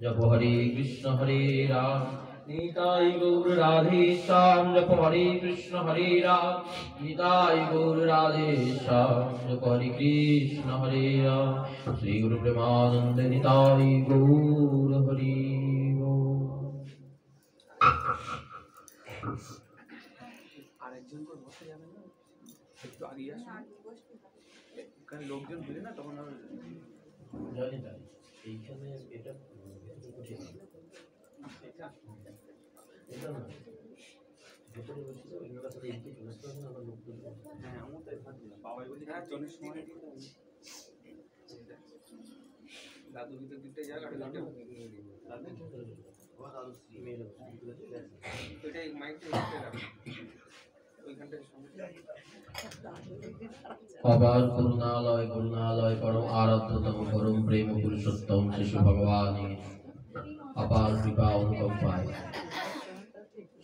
जप हरे कृष्ण हरे राम निताय गौर राधे श्याम। जप हरे कृष्ण हरे राम निताय गौर राधे श्याम। जप हरे कृष्ण हरे राम श्री गुरु प्रेमानंद निताय गौर हरि बोल। আরেকজন করে বসে যাবে না, একটু আগে আসুন, কারণ লোকজন ভিড়ে না তখন আর জানি না এইখানে এটা কঠিন এটা এটা না ভেতরে বসে ওইগুলো সাথে এদিকে চলে আসতে হবে না আবার লোকজন। হ্যাঁ আমার তাই ভাবছি বাবাই বলি হ্যাঁ জনের সময় দাদু ভিতর দিকটা যাক আর দাদু ওইটাই মাইকটা ওইখানটায় अपार करुणालय करुणालय परम आराध्यतम परम प्रेम पुरुषोत्तम शिशु भगवान अपार कृपा अनुकंपाय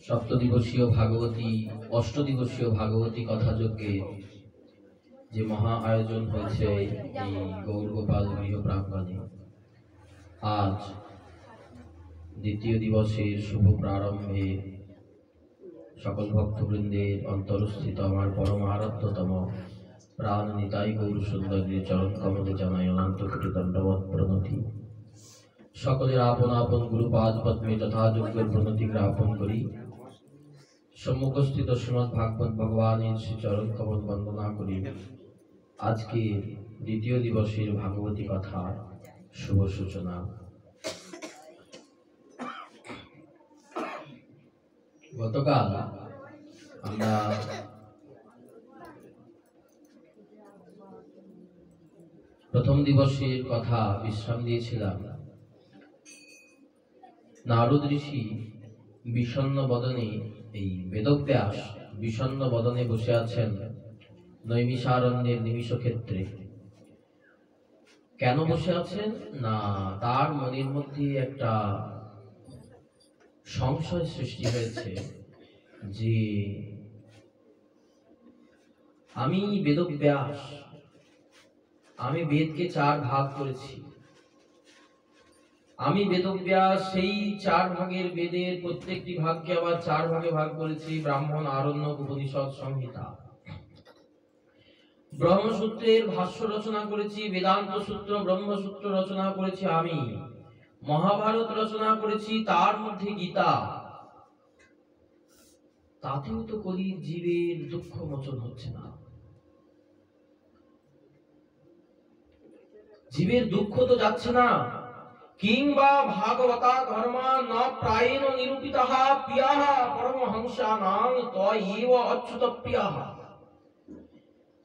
सप्तदिवसीय भागवती अष्टदिवसीय भागवती कथा यज्ञे যে মহা আয়োজন হয়েছে এই গৌরগোপাল গৃহ প্রাঙ্গণে, আজ দ্বিতীয় দিবসের শুভ প্রারম্ভে সকল ভক্তবৃন্দের অন্তরস্থিত আমার পরম আরাধ্যতম প্রাণ নিতাই গৌর সুন্দরীর চরণ কমলে জানাই অনন্ত কোটি দণ্ডবৎ প্রণতি। সকলের আপন আপন গুরুপাদ পদ্মে যথাযোগ্যের প্রণতি জ্ঞাপন করি। সম্মুখস্থিত শ্রীমৎ ভাগবত ভগবানের শ্রী চরণ কমল বন্দনা করি। আজকে দ্বিতীয় দিবসের ভাগবতী কথা শুভ সূচনা। গতকাল আমরা প্রথম দিবসের কথা বিশ্রাম দিয়েছিলাম। নারদ ঋষি বিষণ্ণ বদনে, এই বেদব্যাস বিষণ্ণ বদনে বসে আছেন নৈমিষারণ্যের নিমিষ ক্ষেত্রে। কেন বসে আছেন না, তার মনের মধ্যে একটা সংশয় সৃষ্টি হয়েছে যে আমি বেদব্যাস, আমি বেদকে চার ভাগ করেছি। আমি বেদব্যাস সেই চার ভাগের বেদের প্রত্যেকটি ভাগকে আবার চার ভাগে ভাগ করেছি। ব্রাহ্মণ, আরণ্যক, উপনিষদ, সংহিতা। ব্রহ্মসূত্রের ভাষ্য রচনা করেছি, বেদান্ত সূত্র ব্রহ্মসূত্র রচনা করেছি আমি, মহাভারত রচনা করেছি, তার মধ্যে গীতা। তাতেও তো কলির জীবের দুঃখ মোচন হচ্ছে না। জীবের দুঃখ তো যাচ্ছে না। কিংবা ভাগবতা ধর্মা ন প্রায়েণ নিরূপিতঃ প্রিয়াঃ পরমহংসানাং তয়ৈব অচ্যুত প্রিয়াঃ।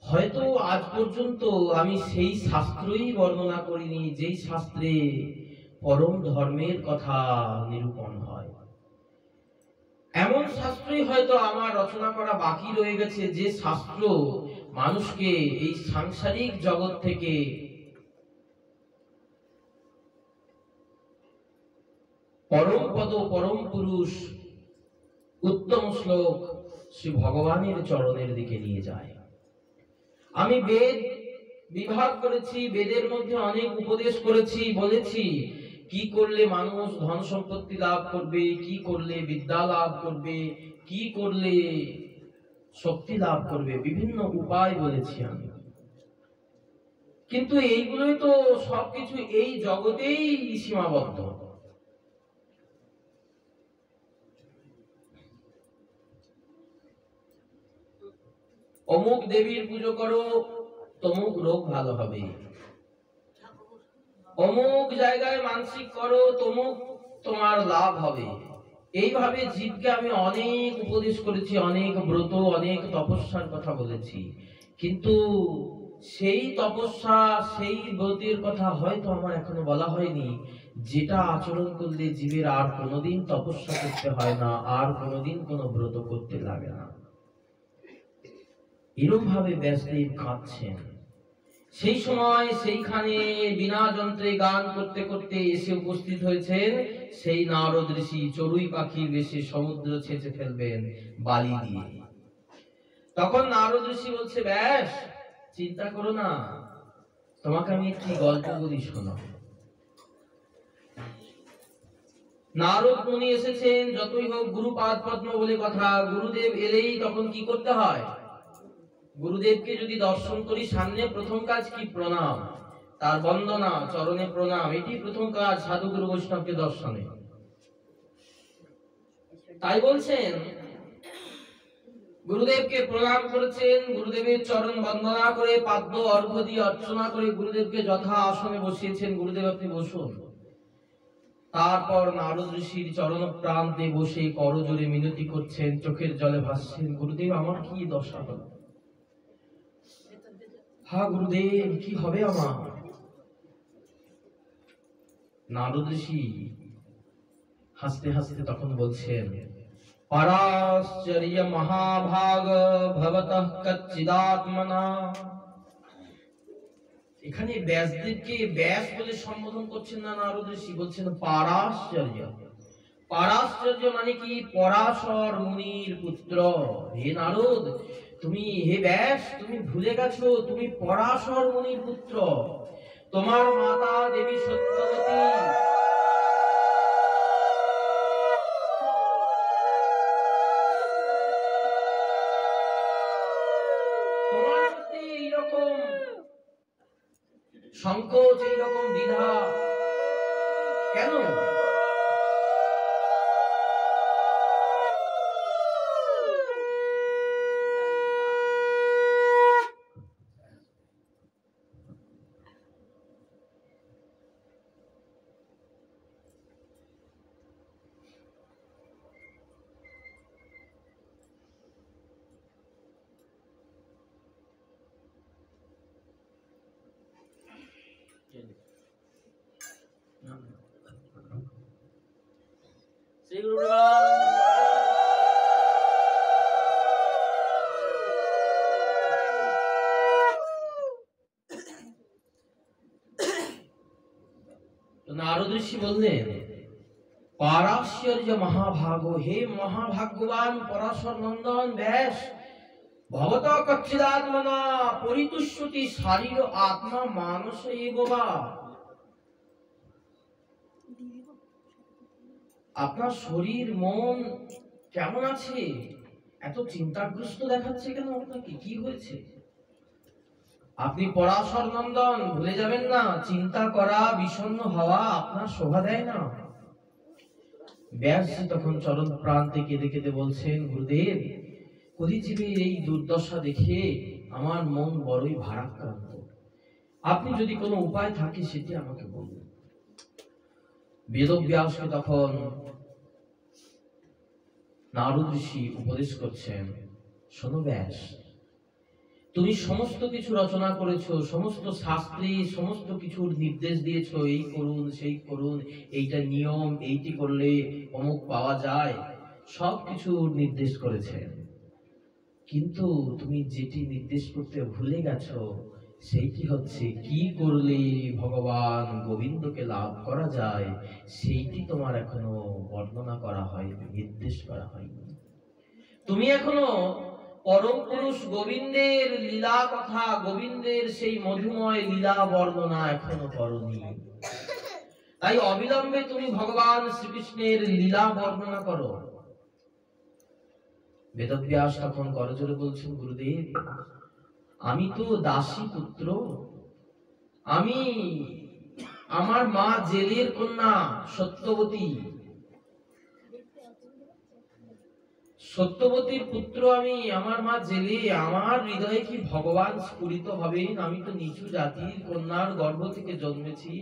হয়তো আজ পর্যন্ত আমি সেই শাস্ত্রই বর্ণনা করিনি যেই শাস্ত্রে পরম ধর্মের কথা নিরূপণ হয়। এমন শাস্ত্রই হয়তো আমার রচনা করা বাকি রয়ে গেছে, যে শাস্ত্র মানুষকে এই সাংসারিক জগৎ থেকে পরম পদ, পরম পুরুষ, উত্তম শ্লোক শ্রী ভগবানের চরণের দিকে নিয়ে যায়। আমি বেদ বিভাগ করেছি, বেদের মধ্যে অনেক উপদেশ করেছি, বলেছি কি করলে মানুষ ধন সম্পত্তি লাভ করবে, কি করলে বিদ্যা লাভ করবে, কি করলে শক্তি লাভ করবে, বিভিন্ন উপায় বলেছি আমি। কিন্তু এইগুলোই তো সবকিছু এই জগতেই সীমাবদ্ধ। অমুক দেবীর পুজো করো, তমুক রোগ ভালো হবে। অমুক জায়গায় মানসিক করো, তমুক তোমার লাভ হবে। এইভাবে জীবকে আমি অনেক উপদেশ করেছি, অনেক ব্রত, অনেক তপস্যার কথা বলেছি। কিন্তু সেই তপস্যা, সেই ব্রতের কথা হয়তো আমার এখনো বলা হয়নি, যেটা আচরণ করলে জীবের আর কোনোদিন তপস্যা করতে হয় না, আর কোনোদিন কোনো ব্রত করতে লাগে না। এরকম ভাবে ব্যাসদেব কাঁদছেন। সেই সময় সেইখানে বিনা যন্ত্রে গান করতে করতে এসে উপস্থিত হয়েছেন সেই নারদ ঋষি। চড়ুই পাখির বেশে সমুদ্র ছেঁচে ফেলবেন বালি দিয়ে। তখন নারদ ঋষি বলছে, ব্যাস চিন্তা করো না, তোমাকে আমি একটি গল্প বলি, শোনো। নারদ মুনি এসেছেন, যতই হোক গুরুপাদ পদ্ম বলে কথা, গুরুদেব এলেই তখন কি করতে হয়? গুরুদেবকে যদি দর্শন করি সামনে, প্রথম কাজ কি? প্রণাম, তার বন্দনা, চরণে প্রণাম, এটি প্রথম কাজ সাধু গুরু বৈষ্ণবকে দর্শনে। তাই বলছেন, গুরুদেবকে প্রণাম করেছেন, গুরুদেবের চরণ বন্দনা করে পাদ্য অর্ঘ্য দিয়ে অর্চনা করে গুরুদেবকে যথা আসনে বসিয়েছেন। গুরুদেব আপনি বসুন। তারপর নারদ ঋষির চরণ প্রান্তে বসে করজোড়ে মিনতি করছেন, চোখের জলে ভাসছেন, গুরুদেব আমার কি দশা হলো? হা গুরুদেব, কি হবে আমার? নারদ ঋষি হাসতে হাসতে তখন বলছেন, পরাশ্চর্য মহাভাগ ভবতঃ কচ্চিদাত্মনা। এখানে ব্যাসদেবকে ব্যাস বলে সম্বোধন করছেন না নারদ ঋষি, বলছেন পরাশ্চর্য। পরাশ্চর্য মানে কি? পরাশর মুনির পুত্র। হে নারদ, তুমি, হে ব্যাস, তুমি ভুলে গেছো তুমি পরাশর মুনির পুত্র। তোমার মাতা দেবী সত্যবতী তোমার মধ্যে এইরকম সংকোচ, এইরকম দ্বিধা কেন? শ্রী গুরু প্রণাম। নারদ ঋষি বললেন, পরাশ্চর্য মহাভাগ, হে মহাভাগ্যবান পরাশর নন্দন ব্যাস, ভবত কচ্ছিদাত্মনা পরিতুষ্যতি শারীর আত্মা মানস এব বা। আপনার শরীর মন কেমন আছে? এত চিন্তাগ্রস্ত দেখাচ্ছে কেন আপনাকে? কি হয়েছে? আপনি পরাশর নন্দন, ভুলে যাবেন না, চিন্তা করা, বিষণ্ণ হওয়া আপনার শোভা দেয় না। ব্যাসজি তখন চরণ প্রান্তে কেঁদে কেঁদে বলছেন, গুরুদেব, কলিজীবের এই দুর্দশা দেখে আমার মন বড়ই ভারাক্রান্ত। আপনি যদি কোনো উপায় থাকে সেটি আমাকে বলুন। বেদব্যাসকে তখন নারদ ঋষি উপদেশ করছেন, শোনো ব্যাস, তুমি সমস্ত কিছু রচনা করেছো, সমস্ত শাস্ত্রে সমস্ত কিছুর নির্দেশ দিয়েছো, এই করুন সেই করুন, এইটা নিয়ম, এইটি করলে অমুক পাওয়া যায়, সব কিছুর নির্দেশ করেছেন। কিন্তু তুমি যেটি নির্দেশ করতে ভুলে গেছো সেইটি হচ্ছে কি করলে ভগবান গোবিন্দকে লাভ করা যায়, সেইটি তোমার এখনো বর্ণনা করা হয়নি, নির্দেশ করা হয়নি। তুমি এখনো পরম পুরুষ গোবিন্দের লীলা কথা, গোবিন্দের সেই মধুময় লীলা বর্ণনা এখনো করনি। তাই অবিলম্বে তুমি ভগবান শ্রীকৃষ্ণের লীলা বর্ণনা করো। বেদব্যাস তখন করজোড়ে বলছেন, গুরুদেব, আমি তো দাসী পুত্র, আমি, আমার মা জেলের কন্যা সত্যবতী, সত্যবতীর পুত্র আমি, আমার মা জেলে, আমার হৃদয়ে কি ভগবান স্ফুরিত হবেন? আমি তো নিচু জাতির কন্যার গর্ভ থেকে জন্মেছি।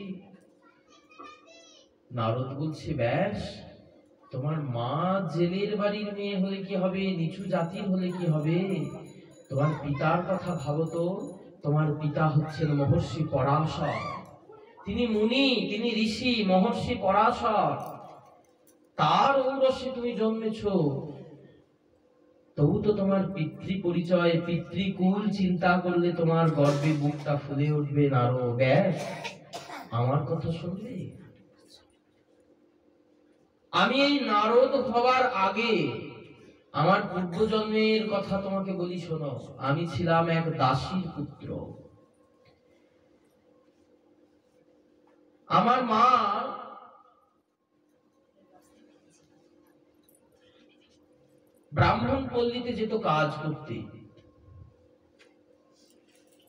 নারদ বলছে, ব্যাস, তোমার মা জেলের বাড়ির মেয়ে হলে কি হবে, নিচু জাতির হলে কি হবে? তোমার পিতার কথা ভাবো তো। তোমার পিতা হচ্ছেন মহর্ষি পরাশর, তিনি মুনি, তিনি ঋষি, মহর্ষি পরাশর, তার ঔরসে তুমি জন্মেছো। তবু তো তোমার পিতৃ পরিচয়, পিতৃকুল চিন্তা করলে তোমার গর্বে বুকটা ফুলে উঠবে। নারদ, ব্যাস, আমার কথা শুনবে? আমি এই নারদ হবার আগে আমার পূর্বজন্মের কথা তোমাকে বলি, শোনো। আমি ছিলাম এক দাসীর পুত্র। আমার মা ব্রাহ্মণ পল্লীতে যেত কাজ করতে।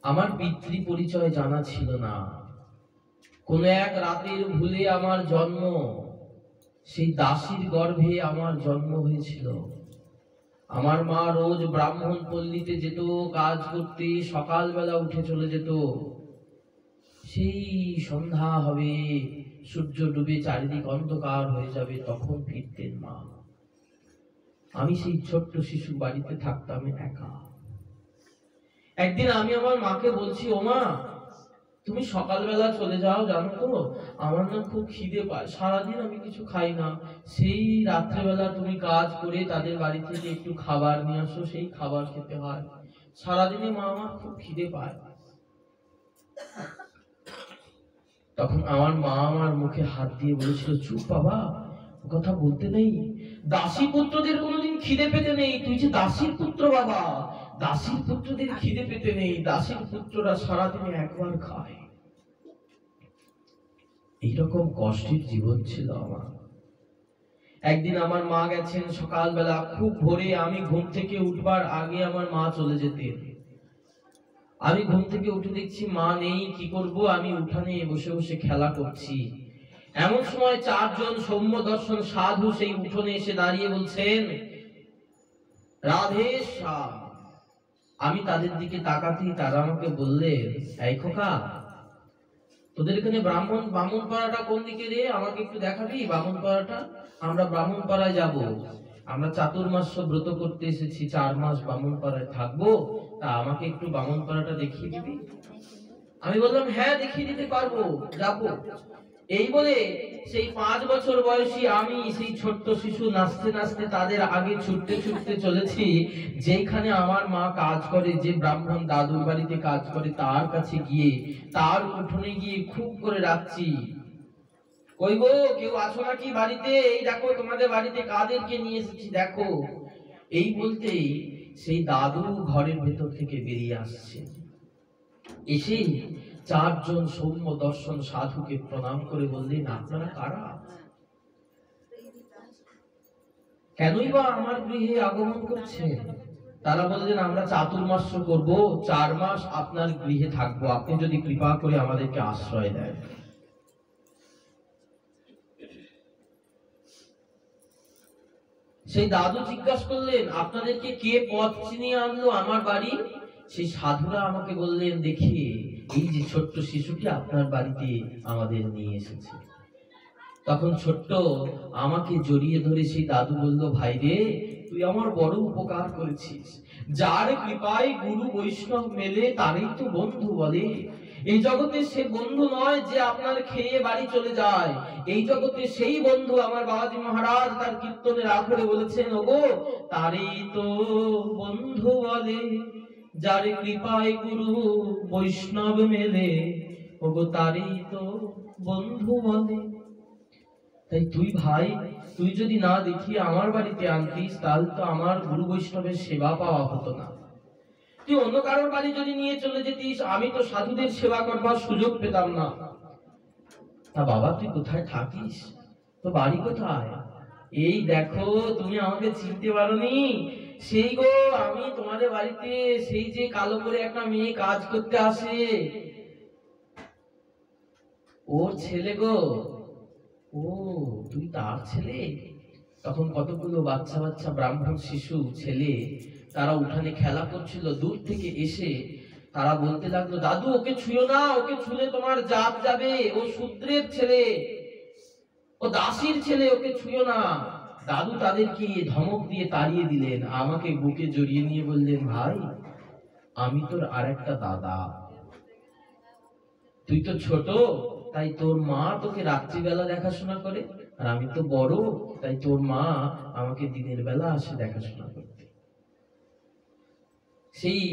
আমার পিতৃ পরিচয় জানা ছিল না। কোন এক রাতের ভুলে আমার জন্ম, সেই দাসীর গর্ভে আমার জন্ম হয়েছিল। আমার মা রোজ ব্রাহ্মণ পল্লীতে যেত কাজ করতে, সকালবেলা উঠে চলে যেত। সেই সন্ধ্যা হবে, সূর্য ডুবে চারিদিক অন্ধকার হয়ে যাবে, তখন ফিরতেন মা। আমি সেই ছোট্ট শিশু বাড়িতে থাকতাম একা। একদিন আমি আমার মাকে বলছি, ও মা, তুমি সকালবেলা চলে যাও, জানো তো আমার না খুব খিদে পায়, সারাদিন আমি কিছু খাই না। সেই রাত্রেবেলা তুমি কাজ করে তাদের বাড়ি থেকে একটু খাবার নিয়ে আসো, সেই খাবার খেতে হয়। সারাদিনে মা আমার খুব খিদে পায়। তখন আমার মা আমার মুখে হাত দিয়ে বলেছিল, চুপ বাবা, কথা বলতে নেই। দাসী পুত্রদের কোনোদিন খিদে পেতে নেই। তুই যে দাসীর পুত্র বাবা, দাসীর পুত্রদের খিদে পেতে নেই। দাসীর পুত্ররা সারাদিনে একবার খায়। এইরকম কষ্টের জীবন ছিল আমার। একদিন আমার মা গেছেন সকালবেলা, খুব ভোরে। আমি ঘুম থেকে উঠবার আগে আমার মা চলে যেতেন। আমি ঘুম থেকে উঠে দেখছি মা নেই। কি করব, আমি উঠানে বসে বসে খেলা করছি। এমন সময় চারজন সৌম্য দর্শন সাধু সেই উঠোনে এসে দাঁড়িয়ে বলছেন, রাধে শ্যাম। আমি তাদের দিকে তাকাতেই তারা আমাকে বললেন, এই খোকা, তোদের এখানে ব্রাহ্মণ পাড়াটা কোন দিকে রে? আমাকে একটু দেখাবি ব্রাহ্মণ পাড়াটা। আমরা ব্রাহ্মণ পাড়ায় যাব, আমরা চাতুর্মাস্য ব্রত করতে এসেছি, 4 মাস ব্রাহ্মণ পাড়ায় থাকবো, তা আমাকে একটু ব্রাহ্মণ পাড়াটা দেখিয়ে দিবি? আমি বললাম, হ্যাঁ দেখিয়ে দিতে পারবো, যাবো। এই বলে সেই 5 বছর বয়সী আমি, সেই ছোট্ট শিশু, নাচতে নাচতে তাদের আগে ছুটতে ছুটতে চলেছি যেখানে আমার মা কাজ করে, যে ব্রাহ্মণ দাদুর বাড়িতে কাজ করে, তার কাছে গিয়ে, তার উঠোনে গিয়ে খুব করে ডাকছি, কই গো, কেউ আছো নাকি বাড়িতে? এই দেখো তোমাদের বাড়িতে কাদেরকে নিয়ে এসেছি দেখো। এই বলতেই সেই দাদু ঘরের ভেতর থেকে বেরিয়ে আসছে। এসে 4 জন সৌম্য দর্শন সাধুকে প্রণাম করে বললেন, আপনারা কারা? কেনই বা আমার গৃহে আগমন করছেন? তারা বললেন, আমরা চাতুর্মাস্য করব, 4 মাস আপনার গৃহে থাকবো, আপনি যদি কৃপা করে আমাদেরকে আশ্রয় দেন। সেই দাদু জিজ্ঞাসা করলেন, আপনাদেরকে কে পথ চিনিয়ে আনলো আমার বাড়ি? সেই সাধুরা আমাকে বললেন, দেখি এই যে ছোট্ট শিশুটি আপনার বাড়িতে আমাদের নিয়ে এসেছে। তখন ছোট্ট আমাকে জড়িয়ে ধরে সেই দাদু বলল, ভাই রে, তুই আমার বড় উপকার করেছিস। যার কৃপায় গুরু বৈষ্ণব মেলে, তারই তো বন্ধু বলে। এই জগতে সে বন্ধু নয় যে আপনার খেয়ে বাড়ি চলে যায়। এই জগতে সেই বন্ধু আমার বাবাজি মহারাজ তার কীর্তনের আখরে বলেছেন, ওগো তারই তো বন্ধু বলে, যার কৃপায় গুরু বৈষ্ণব মেলে, ওগো তারই তো বন্ধু বলে। তাই তুই ভাই, তুই যদি না দেখিয়ে আমার বাড়িতে আনতিস, তাহলে তো আমার গুরু বৈষ্ণবের সেবা পাওয়া হতো না। তুই অন্য কারোর বাড়ি যদি নিয়ে চলে যেতিস, আমি তো সাধুদের সেবা করবার সুযোগ পেতাম না। তা বাবা, তুই কোথায় থাকিস? তো বাড়ি কোথায়? এই দেখো, তুমি আমাকে চিনতে পারোনি? সেই গো, আমি তোমাদের বাড়িতে সেই যে কালো করে একটা মেয়ে কাজ করতে আসে, ওর ছেলে গো। ও, তুই তার ছেলে? তখন কতগুলো বাচ্চা বাচ্চা ব্রাহ্মণ শিশু ছেলে তারা উঠানে খেলা করছিল। দূর থেকে এসে তারা বলতে লাগলো, দাদু ওকে ছুঁয়ো না, ওকে ছুঁলে তোমার জাত যাবে, ও শূদ্রের ছেলে, ও দাসীর ছেলে, ওকে ছুঁয়ো না। দাদু তাদেরকে ধমক দিয়ে তাড়িয়ে দিলেন। আমাকে বুকে জড়িয়ে নিয়ে বললেন, ভাই, আমি তোর আরেকটা দাদা। তুই তো ছোট, তাই তোর মা তোকে রাত্রিবেলা দেখাশোনা করে, আর আমি তো বড়, তাই তোর মা আমাকে দিনের বেলা আসে দেখাশোনা করতে। সেই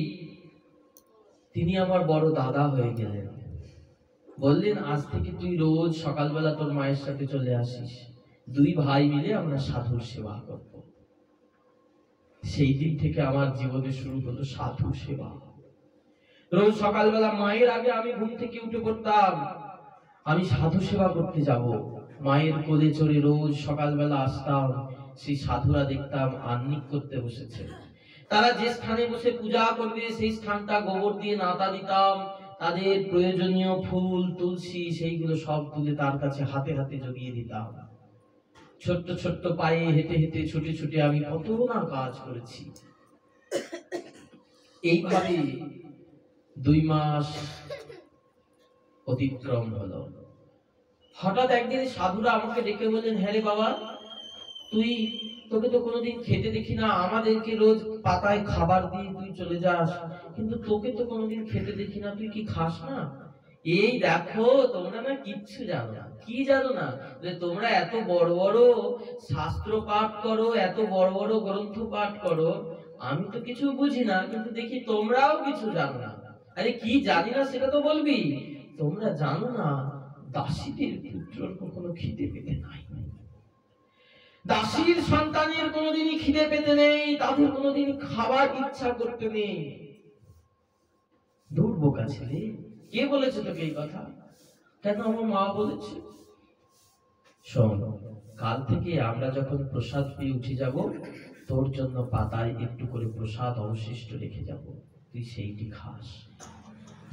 তিনি আমার বড় দাদা হয়ে গেলেন। বললেন, আজ থেকে তুই রোজ সকালবেলা তোর মায়ের সাথে চলে আসিস, 2 ভাই মিলে আমরা সাধুর সেবা করব। সেই দিন থেকে আমার জীবনে শুরু হলো সাধু সেবা। রোজ সকালবেলা মায়ের আগে আমি ঘুম থেকে উঠে পড়তাম, আমি সাধু সেবা করতে যাব। মায়ের কোলে চড়ে রোজ সকালবেলা আসতাম, সেই সাধুরা দেখতাম আহ্নিক করতে বসেছে। তারা যে স্থানে বসে পূজা করবে সেই স্থানটা গোবর দিয়ে নাতা দিতাম, তাদের প্রয়োজনীয় ফুল তুলসী সেইগুলো সব তুলে তার কাছে হাতে হাতে জড়িয়ে দিতাম। ছোট্ট ছোট্ট পায়ে হেঁটে হেঁটে ছুটে ছুটে আমি কত না কাজ করেছি। এইভাবে 2 মাস অতিক্রম হলো। হঠাৎ একদিন সাধুরা আমাকে ডেকে বললেন, হ্যাঁ রে বাবা, তোকে তো কোনোদিন খেতে দেখি না, আমাদেরকে রোজ পাতায় খাবার দিয়ে তুই চলে যাস, কিন্তু তোকে তো কোনোদিন খেতে দেখি না, তুই কি খাস না? এই দেখো, তোমরা না কিচ্ছু জানো না। কি জানো না? যে তোমরা এত বড় বড় শাস্ত্র পাঠ করো, এত বড় বড় গ্রন্থ পাঠ করো, আমি তো কিছু বুঝি না, কিন্তু দেখি তোমরাও কিছু জানো না। আরে কি জানি না সেটা তো বলবি। তোমরা জানো না, দাসীদের পুত্রর কখনো খিদে পেতে নাই, দাসীর সন্তানের কোনোদিনই খিদে পেতে নেই, তাদের কোনোদিন খাবার ইচ্ছা করতে নেই। দূর বোকা ছেলে, কে বলেছে তোকে এই কথা? কেন? আমার মা বলেছে। শোন, কাল থেকে আমরা যখন প্রসাদ পেয়ে উঠে যাব, তোর জন্য পাতায় একটু করে প্রসাদ অবশিষ্ট রেখে যাব, তুই সেইটি খাস।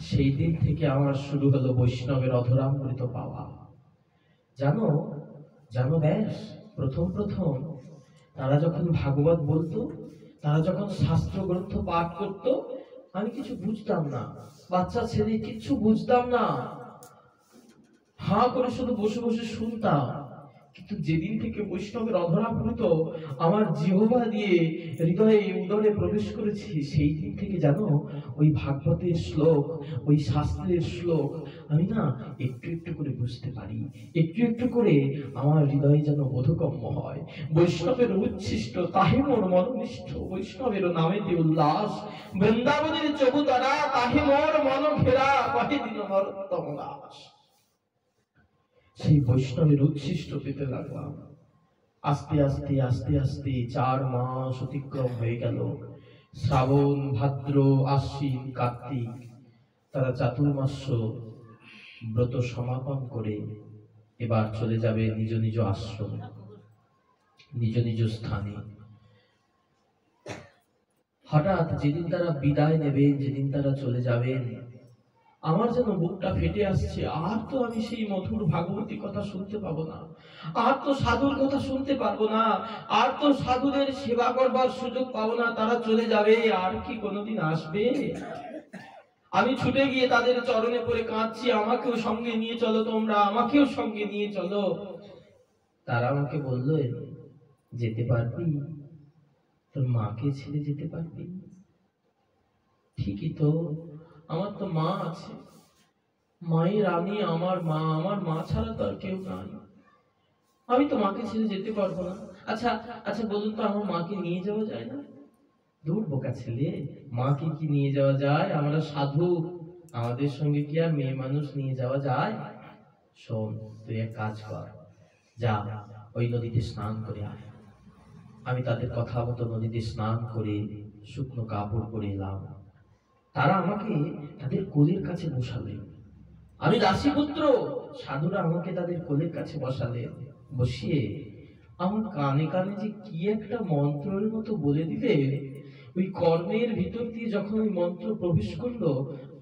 সেই দিন থেকে আমার শুরু হলো বৈষ্ণবের অধরামৃত পাওয়া। জানো জানো ব্যাস, প্রথম প্রথম তারা যখন ভাগবত বলতো, তারা যখন শাস্ত্র গ্রন্থ পাঠ করতো, আমি কিছু বুঝতাম না, বাচ্চা ছেলে, কিছু বুঝতাম না, হাঁ করে শুধু বসে বসে শুনতাম। কিন্তু যেদিন থেকে বৈষ্ণবের অধরামৃত আমার জিহ্বা দিয়ে হৃদয়ে উদরে প্রবেশ করেছে, সেই দিন থেকে জানো, ওই ভাগবতের শ্লোক, ওই শাস্ত্রের শ্লোক আমি না একটু একটু করে বুঝতে পারি, একটু একটু করে আমার হৃদয়ে যেন বোধগম্য হয়। বৈষ্ণবের উচ্ছিষ্ট তাহে মোর মননিষ্ঠ, বৈষ্ণবের নামেতে উল্লাস, বৃন্দাবনের চবুতরা তাহে মোর মন ঘেরা, কহে দিন নরোত্তম দাস। সেই বৈষ্ণবের উচ্ছিষ্ট পেতে লাগলাম। আস্তে আস্তে আস্তে আস্তে 4 মাস অতিক্রম হয়ে গেল। শ্রাবণ, ভাদ্র, আশ্বিন, কার্তিক, তারা চাতুর্মাস্য ব্রত সমাপন করে এবার চলে যাবে নিজ নিজ আশ্রম, নিজ নিজ স্থানে। হঠাৎ যেদিন তারা বিদায় নেবেন, যেদিন তারা চলে যাবেন, আমার যেন বুকটা ফেটে আসছে। আর তো আমি সেই মধুর ভাগবতী কথা শুনতে পাবো না, আর তো সাধুর কথা শুনতে পারবো না, আর তো সাধুদের সেবা করবার সুযোগ পাবো না। তারা চলে যাবে, আর কি কোনোদিন আসবে? আমি ছুটে গিয়ে তাদের চরণে পড়ে কাঁদছি, আমাকেও সঙ্গে নিয়ে চলো, তোমরা আমাকেও সঙ্গে নিয়ে চলো। তারা আমাকে বলল, যেতে পারবি? তোর মাকে ছেড়ে যেতে পারবি? ঠিকই তো, আমার তো মা আছে, মায়ের আমি, আমার মা ছাড়া তো আর কেউ নাই, আমি তো মাকে ছেড়ে যেতে পারবো না। আচ্ছা আচ্ছা বলুন তো, আমার মাকে নিয়ে যাওয়া যায় না? দূর বোকা ছেলে, মাকে কি নিয়ে যাওয়া যায়? আমরা সাধু, আমাদের সঙ্গে কি আর মেয়ে মানুষ নিয়ে যাওয়া যায়? শোন, তুই এক কাজ কর, যা ওই নদীতে স্নান করে আয়। আমি তাদের কথা মতো নদীতে স্নান করে শুকনো কাপড় পরে এলাম। তারা আমাকে তাদের কোলের কাছে বসালেন, আমি দাসীপুত্র, সাধুরা আমাকে তাদের কোলের কাছে বসালেন। বসিয়ে আমার কানে কানে যে কি একটা মন্ত্রের মতো বলে দিলে, ওই কর্ণের ভিতর দিয়ে যখন ওই মন্ত্র প্রবেশ করলো,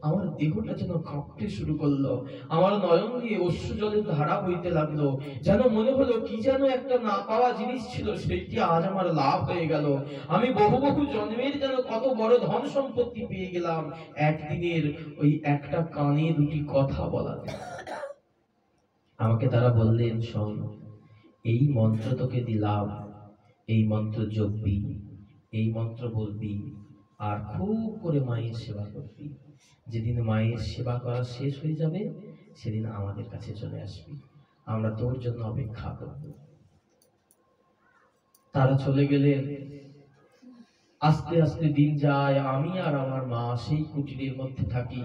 আমার দেহটা যেন কাঁপতে শুরু করলো, আমার নয়ন দিয়ে অশ্রু জলের ধারা বইতে লাগলো। যেন মনে হলো কি যেন একটা না পাওয়া জিনিস ছিল, সেইটি আজ আমার লাভ হয়ে গেল। আমি বহু বহু জন্মের যেন কত বড় ধন সম্পত্তি পেয়ে গেলাম একদিনের ওই একটা কানে দুটি কথা বলাতে। আমাকে তারা বললেন, শোন, এই মন্ত্র তোকে দিলাম, এই মন্ত্র জপবি, এই মন্ত্র বলবি, আর খুব করে মায়ের সেবা করবি। যেদিন মায়ের সেবা করা শেষ হয়ে যাবে, সেদিন আমাদের কাছে চলে আসবি, আমরা তোর জন্য অপেক্ষা করব। তারা চলে গেলেন। আস্তে আস্তে দিন যায়, আমি আর আমার মা সেই কুটিরের মধ্যে থাকি,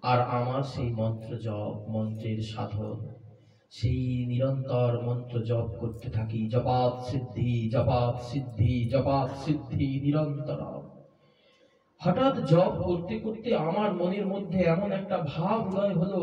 আর আমার সেই মন্ত্র জপ, মন্ত্রের সাধন, সেই নিরন্তর মন্ত্র জপ করতে থাকি। জপাত সিদ্ধি, জপাত সিদ্ধি, জপাত সিদ্ধি নিরন্তর। হঠাৎ জপ করতে করতে আমার মনের মধ্যে এমন একটা ভাব উদয় হলো,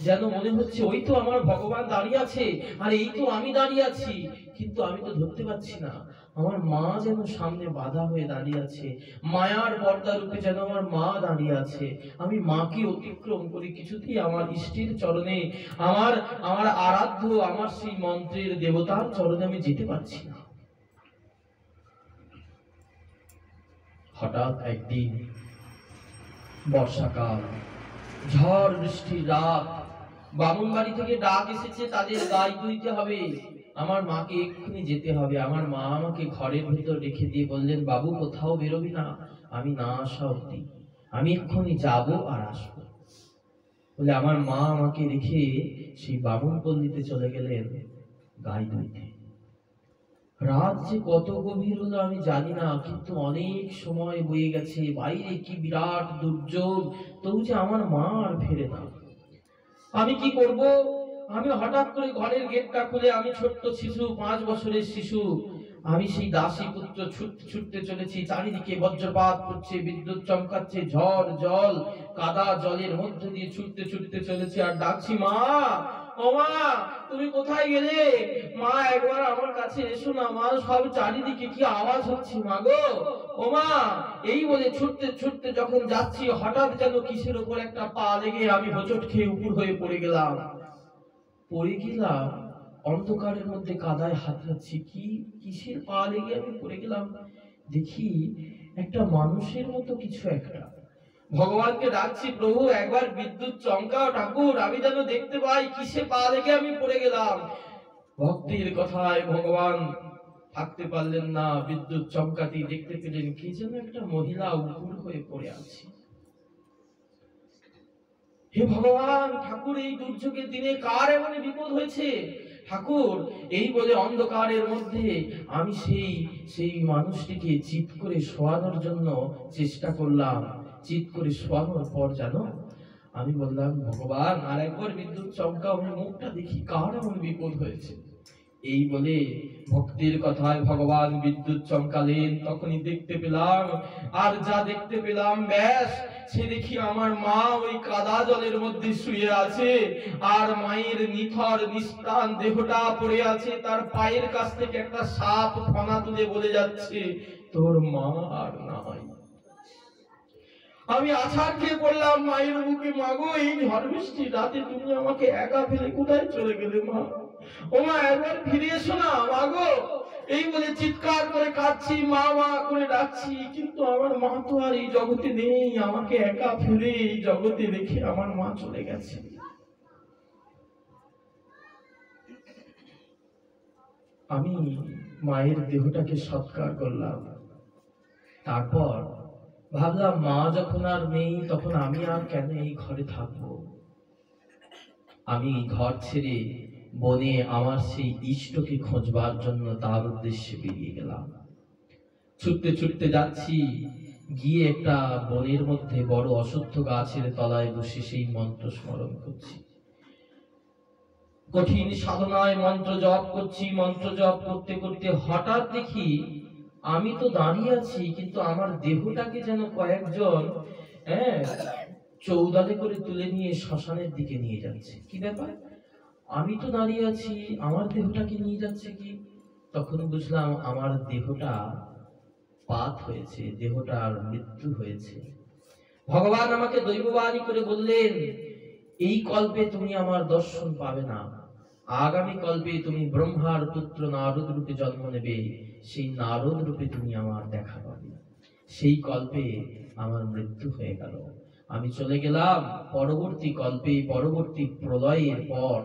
যেন মনে হচ্ছে ওই তো আমার ভগবান দাঁড়িয়ে আছে, আর এই তো আমি দাঁড়িয়ে আছি, কিন্তু আমি তো ধরতে পারছি না। আমার মা যেন সামনে বাধা হয়ে দাঁড়িয়ে আছে, মায়ার পর্দা রূপে যেন আমার মা দাঁড়িয়ে আছে। আমি মাকে অতিক্রম করে কিছুতেই আমার ইষ্টের চরণে, আমার আমার আরাধ্য, আমার সেই মন্ত্রের দেবতার চরণে আমি যেতে পারছি না। হঠাৎ একদিন বর্ষাকাল, ঝড় বৃষ্টির রাত, বামুন বাড়ি থেকে ডাক এসেছে, তাদের গাই দুইতে হবে, আমার মাকে এক্ষুনি যেতে হবে। আমার মা আমাকে ঘরের ভিতর রেখে দিয়ে বললেন, বাবু কোথাও বেরোবি না, আমি না আসা অব্দি, আমি এক্ষুনি যাবো আর আসবো। বলে আমার মা আমাকে রেখে সেই বামুন পল্লীতে চলে গেলেন গাই দুইতে। রাত যে কত গভীর হলো আমি জানি না, কিন্তু অনেক সময় বয়ে গেছে, বাইরে কি বিরাট দুর্যোগ, তবু যে আমার মা আর ফেরে না। আমি কি করব? আমি হঠাৎ করে ঘরের গেটটা খুলে, আমি ছোট্ট শিশু, 5 বছরের শিশু, আমি সেই দাসী পুত্র ছুটতে ছুটতে চলেছি। চারিদিকে বজ্রপাত করছে, বিদ্যুৎ চমকাচ্ছে, ঝড় জল, কাদা জলের মধ্যে দিয়ে ছুটতে ছুটতে চলেছি আর ডাকছি, মা, ও মা, তুমি কোথায় গেলে? মা, একবার আমার কাছে এসো না মা, সব চারিদিকে কি আওয়াজ হচ্ছে মা গো, ও মা। এই বলে ছুটতে ছুটতে যখন যাচ্ছি, হঠাৎ যেন কিসের উপর একটা পা লেগে আমি হোঁচট খেয়ে উপর হয়ে পড়ে গেলাম। অন্ধকারের মধ্যে কাদায় হাত রাখছি, কিসের পা লেগে আমি পড়ে গেলাম। দেখি একটা মানুষের মতো কিছু একটা। ভগবানকে ডাকছি, প্রভু একবার বিদ্যুৎ চমকাও ঠাকুর, আমি যেন দেখতে পাই কিসে পা লেগে আমি পড়ে গেলাম। ভক্তির কথায় ভগবান থাকতে পারলেন না, বিদ্যুৎ চমকাতেই দেখতে পেলেন কি যেন একটা মহিলা উপুর হয়ে পড়ে আছে। হে ভগবান, ঠাকুর এই দুর্যোগের দিনে কার এমন বিপদ হয়েছে ঠাকুর? এই বলে অন্ধকারের মধ্যে আমি সেই মানুষটিকে চিৎ করে শোয়ানোর জন্য চেষ্টা করলাম। চিৎ করে শোয়ানোর পর জানো, আমি বললাম, ভগবান আর একবার বিদ্যুৎ চমকাও, আমি মুখটা দেখি কার এমন বিপদ হয়েছে। এই বলে ভক্তির কথায় ভগবান বিদ্যুৎ চমকালেন। তখনই দেখতে পেলাম, আর যা দেখতে পেলাম ব্যাস, সে দেখি আমার মা ওই কাদা জলের মধ্যে শুয়ে আছে, আর মায়ের নিথর নিস্তান দেহটা পড়ে আছে, তার পায়ের কাছ থেকে একটা সাপ ফনা তুলে বলে যাচ্ছে, তোর মা আর নাই। আমি আছাড় খেয়ে পড়লাম মায়ের বুকে, মাগো এই ঝড় বৃষ্টির রাতে তুমি আমাকে একা ফেলে কোথায় চলে গেলে মা? ও মা, একবার ফিরে এসো না মাগো। এই বলে চিৎকার করে কাঁদছি, মা মা করে ডাকছি, কিন্তু আমার মা তো আর এই জগতে নেই। আমাকে একা ফেলে এই জগতে রেখে আমার মা চলে গেছে। আমি মায়ের দেহটাকে সৎকার করলাম। তারপর ভাবলাম, মা যখন আর নেই, তখন আমি আর কেন এই ঘরে থাকবো? আমি ঘর ছেড়ে বনে আমার সেই ইষ্টকে খোঁজবার জন্য তার উদ্দেশ্যে বেরিয়ে গেলাম। ছুটতে ছুটতে যাচ্ছি, গিয়ে একটা বনের মধ্যে বড় অশ্বত্থ গাছের তলায় বসে সেই মন্ত্র স্মরণ করছি। কঠিন সাধনায় মন্ত্র জপ করছি। মন্ত্র জপ করতে করতে হঠাৎ দেখি আমি তো দাঁড়িয়ে আছি, কিন্তু আমার দেহটাকে যেন কয়েকজন চৌদালে করে তুলে নিয়ে শ্মশানের দিকে নিয়ে যাচ্ছে। কি ব্যাপার? আমি তো দাঁড়িয়ে আছি, আমার দেহটাকে নিয়ে যাচ্ছে কি? তখন বুঝলাম আমার দেহটা পাত হয়েছে, দেহটার মৃত্যু হয়েছে। ভগবান আমাকে দৈববাণী করে বললেন, এই কল্পে তুমি আমার দর্শন পাবে না, আগামী কল্পে তুমি ব্রহ্মার পুত্র নারদ রূপে জন্ম নেবে, সেই নারদ রূপে তুমি আমার দেখা পাবে। সেই কল্পে আমার মৃত্যু হয়ে গেল। আমি চলে গেলাম পরবর্তী কল্পে, পরবর্তী প্রলয়ের পর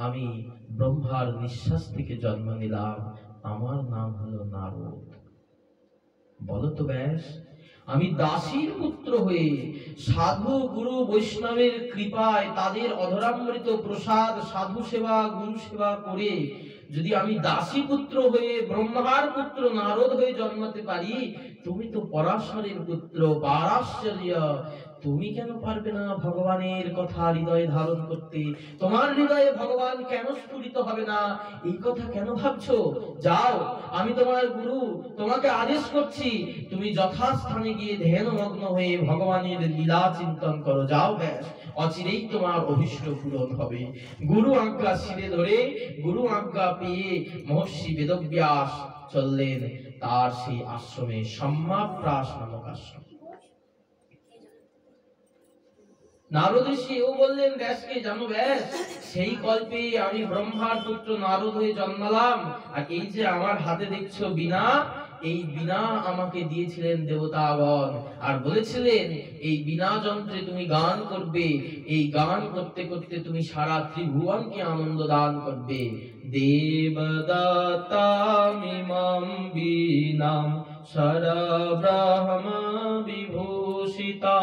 আমি ব্রহ্মার নিঃশ্বাস থেকে জন্ম নিলাম। আমার নাম হলো নারদ। বলতো ব্যাস, আমি দাসীর পুত্র হয়ে সাধু গুরু বৈষ্ণবের কৃপায় তাদের অধরামৃত প্রসাদ সাধু সেবা গুরু সেবা করে যদি আমি দাসী পুত্র হয়ে ব্রহ্মার পুত্র নারদ হয়ে জন্মাতে পারি, তুমি তো পরাশরের পুত্র, পারাশ্চর্য, তুমি কেন পারবে না ভগবানের কথা হৃদয়ে ধারণ করতে? তোমার হৃদয়ে ভগবান কেন স্ফুরিত হবে না? এই কথা কেন ভাবছো? যাও, আমি তোমার গুরু, তোমাকে আদেশ করছি, তুমি যথাস্থানে গিয়ে ধ্যানমগ্ন হয়ে ভগবানের লীলা চিন্তন করো। যাও, ব্যাস, অচিরেই তোমার অভিষ্ট পূরণ হবে। গুরু আজ্ঞা শিরে ধরে, গুরু আজ্ঞা পেয়ে মহর্ষি বেদব্যাস চললেন তার সেই আশ্রমে, সম্মাপ্রাস নামক আশ্রম। নারদ ঋষি ও বললেন ব্যাসকে, জানো ব্যাস, সেই কল্পে আমি ব্রহ্মার পুত্র নারদ হয়ে জন্মালাম, আর এই যে আমার হাতে দেখছো বীণা, এই বীণা আমাকে দিয়েছিলেন দেবতাগণ, আর বলেছিলেন এই বীণা যন্ত্রে তুমি গান করবে, এই গান করতে করতে তুমি সারা ত্রিভুবনকে আনন্দ দান করবে। দেবদত্তামিমাম বীণাম সরব্রহ্ম বিভূষিতা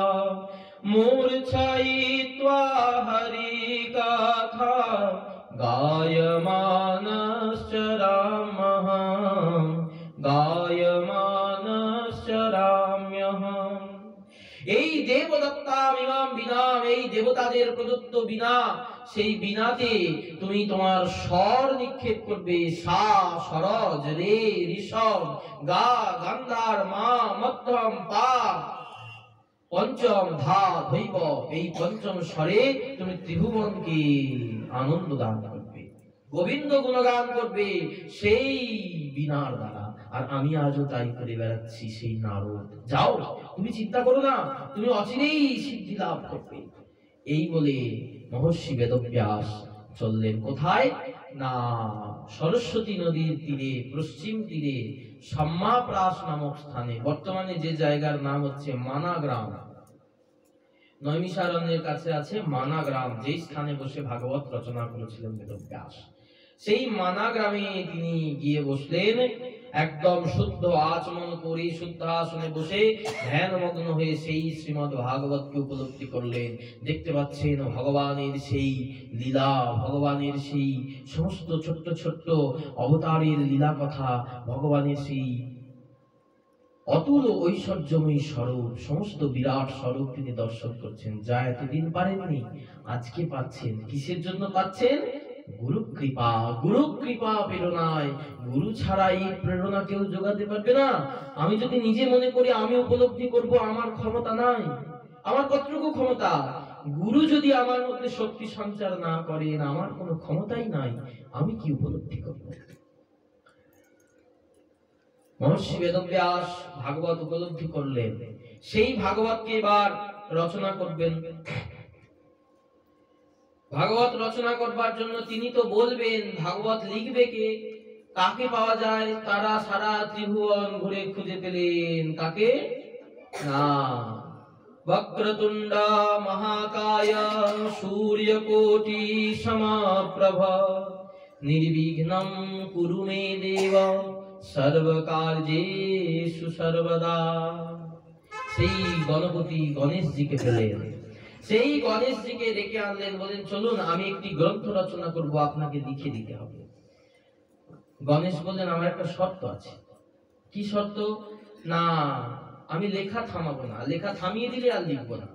মূর্ছয়িত্বা হরিকথা গায়মানশ্চরাম্যহম গায়মানশ্চরাম্যহম। এই দেবদত্তামিমাম বীণাম, এই দেবতাদের প্রদত্ত বীণা, সেই বীণাতে তুমি তোমার স্বর নিক্ষেপ করবে। সা সরজ, রে ঋষভ, গা গান্ধার, মা মধ্যম, পা পঞ্চম, ধা ধৈব, এই পঞ্চম স্বরে তুমি ত্রিভুবনকে আনন্দ দান করবে, গোবিন্দ গুণগান করবে সেই বীণার দ্বারা। আর আমি আজও তাই করে বেড়াচ্ছি, সেই নারদ। যাও, তুমি চিন্তা করো না, তুমি অচিরেই সিদ্ধি লাভ করবে। এই বলে মহর্ষি বেদব্যাস চললেন কোথায়? না, সরস্বতী নদীর তীরে, পশ্চিম তীরে সম্মাপ্রাস নামক স্থানে। বর্তমানে যে জায়গার নাম হচ্ছে মানাগ্রাম, নৈমিষারণ্যের কাছে আছে মানাগ্রাম, যেই স্থানে বসে ভাগবত রচনা করেছিলেন বেদব্যাস। সেই মানাগ্রামে তিনি গিয়ে বসলেন, একদম শুদ্ধ আচমন করে শুদ্ধ আসনে বসে ধ্যানমগ্ন হয়ে সেই শ্রীমদ্ ভাগবতকে উপলব্ধি করলেন। দেখতে পাচ্ছেন ভগবানের সেই লীলা, ভগবানের সেই সমস্ত ছোট্ট ছোট্ট অবতারের লীলা কথা, ভগবানের সেই অতুল ঐশ্বর্যময়ী স্বরূপ, সমস্ত বিরাট স্বরূপ তিনি দর্শন করছেন, যা এতদিন পারেননি, আজকে পাচ্ছেন। কিসের জন্য পাচ্ছেন? গুরু কৃপা। গুরু কৃপা প্রেরণায়। গুরু ছাড়া এই প্রেরণা কেউ যোগাতে পারবে না। আমি যদি নিজে মনে করি আমি উপলব্ধি করব, আমার ক্ষমতা নাই। আমার কতটুকু ক্ষমতা? গুরু যদি আমার মধ্যে শক্তি সঞ্চার না করেন, আমার কোনো ক্ষমতাই নাই, আমি কি উপলব্ধি করব? মহর্ষি বেদব্যাস ভাগবত উপলব্ধি করলেন, সেই ভাগবতকে এবার রচনা করবেন। ভাগবত রচনা করবার জন্য তিনি তো বলবেন, ভাগবত লিখবে কে? কাকে পাওয়া যায়? তারা সারা ত্রিভুবন ঘুরে খুঁজে পেলেন কাকে? না, বক্রতুণ্ড মহাকায় সূর্যকোটি সমপ্রভ নির্বিঘ্নম কুরু মে দেব সর্বকার্যেষু সর্বদা। সেই গণপতি গণেশজিকে পেলেন, সেই গণেশজিকে ডেকে আনলেন, বলেন চলুন আমি একটি গ্রন্থ রচনা করব, আপনাকে লিখে দিতে হবে। গণেশ বললেন আমার একটা শর্ত আছে। কি শর্ত? না, আমি লেখা থামাবো না, লেখা থামিয়ে দিলে আর লিখবো না,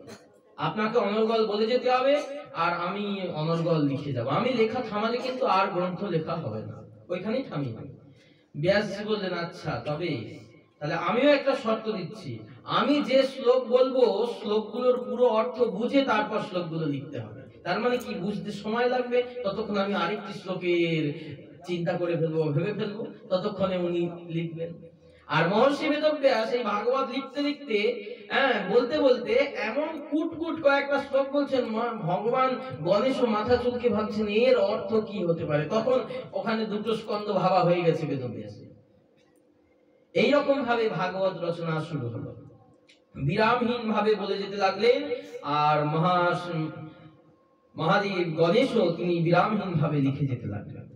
আপনাকে অনর্গল বলে যেতে হবে আর আমি অনর্গল লিখে যাব। আমি লেখা থামালে কিন্তু আর গ্রন্থ লেখা হবে না, ওইখানেই থামিয়ে দেব। ব্যাসজি বললেন আচ্ছা, তবে তাহলে আমিও একটা শর্ত দিচ্ছি, আমি যে শ্লোক বলবো শ্লোকগুলোর পুরো অর্থ বুঝে তারপর শ্লোকগুলো লিখতে হবে। তার মানে কি, বুঝতে সময় লাগবে, ততক্ষণ আমি আরেকটি শ্লোকের চিন্তা করে ফেলবো, ভেবে ফেলবো, ততক্ষণে উনি লিখবেন। আর মহর্ষি বেদব্যাস এই ভাগবত লিখতে লিখতে বলতে বলতে এমন কুটকুট কয়েকটা শ্লোক বলছেন, ভগবান গণেশ মাথা চুলকে ভাবছেন এর অর্থ কি হতে পারে। তখন ওখানে দুটো স্কন্ধ ভাবা হয়ে গেছে বেদব্যাসে। এইরকম ভাবে ভাগবত রচনা শুরু হলো, বিরামহীন ভাবে বলে যেতে লাগলেন। আর মহাদেব গণেশও তিনি বিরামহীন ভাবে লিখে যেতে লাগলেন।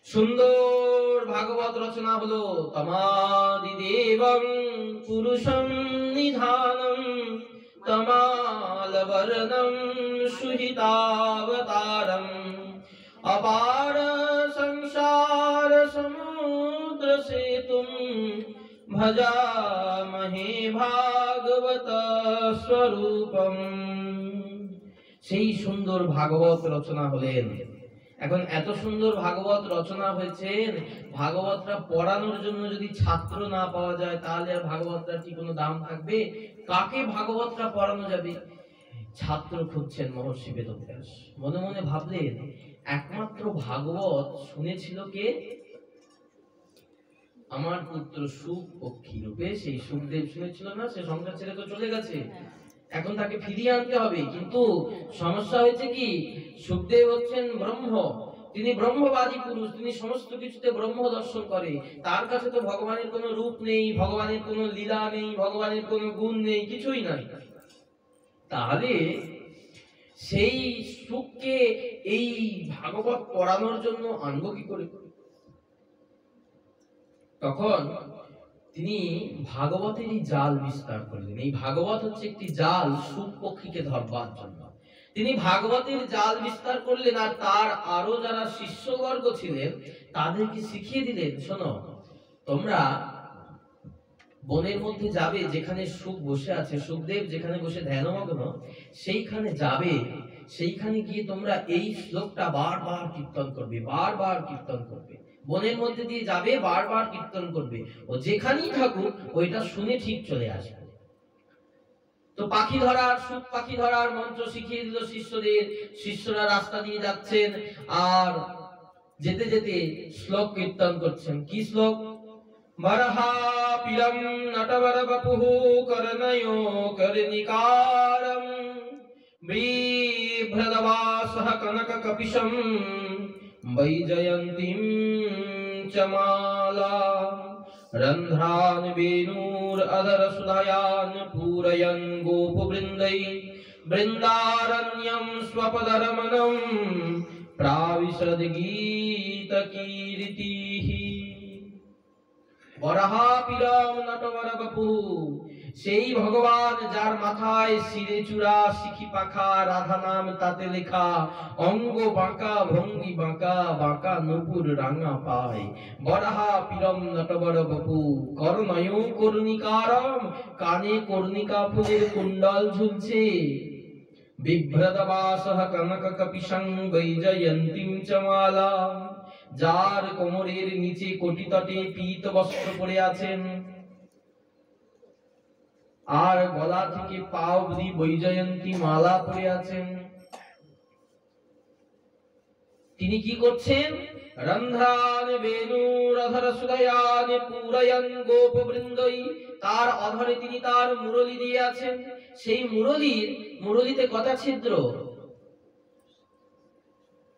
সুন্দর ভাগবত রচনা হলো। তমাদি দেবং পুরুষং নিধানম তমাল বর্ণম সুহিতাবতারম অপার সংসার সমুদ্র সেতুম ভজামহে ভাগবত স্বরূপম। সেই সুন্দর ভাগবত রচনা হলেন। এখন এত সুন্দর ভাগবত রচনা হয়েছে, ভাগবতটা পড়ানোর জন্য যদি ছাত্র না পাওয়া যায় তাহলে আর ভাগবতটার কি কোনো দাম থাকবে? কাকে ভাগবতটা পড়ানো যাবে? ছাত্র খুঁজছেন মহর্ষি বেদব্যাস। মনে মনে ভাবলেন, একমাত্র ভাগবত শুনেছিল কে? আমার পুত্র সুখ পক্ষী রূপে সেই সুখদেব শুনেছিল না? সে সংসার ছেড়ে তো চলে গেছে, এখন তাকে ফিরিয়ে আনতে হবে। কিন্তু সমস্যা হয়েছে কি, সুখদেব হচ্ছেন ব্রহ্ম, তিনি ব্রহ্মবাদী পুরুষ, তিনি সমস্ত কিছুতে ব্রহ্ম দর্শন করে। তার কাছে তো ভগবানের কোনো রূপ নেই, ভগবানের কোনো লীলা নেই, ভগবানের কোনো গুণ নেই, কিছুই নাই। তাহলে সেই সুখকে এই ভাগবত পড়ানোর জন্য আনবো কি করে? তখন তিনি ভাগবতেরই জাল বিস্তার করলেন। এই ভাগবত হচ্ছে একটি জাল সুখ পক্ষীকে ধরবার জন্য। তিনি ভাগবতের জাল বিস্তার করলেন, আর তার আরো যারা শিষ্যবর্গ ছিলেন তাদেরকে শিখিয়ে দিলেন, শোনো, তোমরা বনের মধ্যে যাবে, যেখানে সুখ বসে আছে, সুখদেব যেখানে বসে ধ্যানমগ্ন, সেইখানে যাবে। সেইখানে গিয়ে তোমরা এই শ্লোকটা বারবার কীর্তন করবে, বারবার কীর্তন করবে। বনের মধ্যে দিয়ে যাবে, বারবার কীর্তন করবে, ও যেখানেই থাকুক ওইটা শুনে ঠিক চলে আসবে। তো পাখি ধরার, সুখ পাখি ধরার মন্ত্র শিখিয়ে দিল শিষ্যদের। শিষ্যরা রাস্তা দিয়ে যাচ্ছেন, আর যেতে যেতে শ্লোক কীর্তন করছেন। কি শ্লোক? বরহা পিলম নটবর বপুঃ করনয়ো করনিকারম বিভ্রদবাসঃ কনক কপিশম বৈজয়ন্তীম চ মালা রন্ধ্রান বেণুর অধর সুধায়ান পূরয়ন গোপবৃন্दै বৃন্দারণ্যম স্বপদরমণম প্রাবিশদ গীতকীর্তিঃ। বরাহা পিরম নটবর বপুঃ, সেই ভগবান যার মাথায় শিরে চূড়া, শিখি পাখা, রাধা নাম তাতে লেখা, অঙ্গ বাঁকা, ভঙ্গি বাঁকা, বাঁকা নূপুর রাঙা পায়। বরাহা পিরম নটবর বপুঃ করনয় কর্ণিকারম, কানে কর্ণিকা ফুলের কুণ্ডল ঝুলছে। বিভ্রদবাসঃ কনক কপিশং বৈজয়ন্তীম চ মালা, যার কোমরের নিচে কোটি তটে পীত বস্ত্র পরে আছেন, আর গলা থেকে পা অবধি বৈজয়ন্তী মালা পরে আছেন। তিনি কি করছেন? রন্ধ্রান বেণুর অধর সুদয়ান পূরয়ন গোপবৃন্दै, তার অধরে তিনি তার মুরলি দিয়ে আছেন। সেই মুরলিতে কটা ছিদ্র?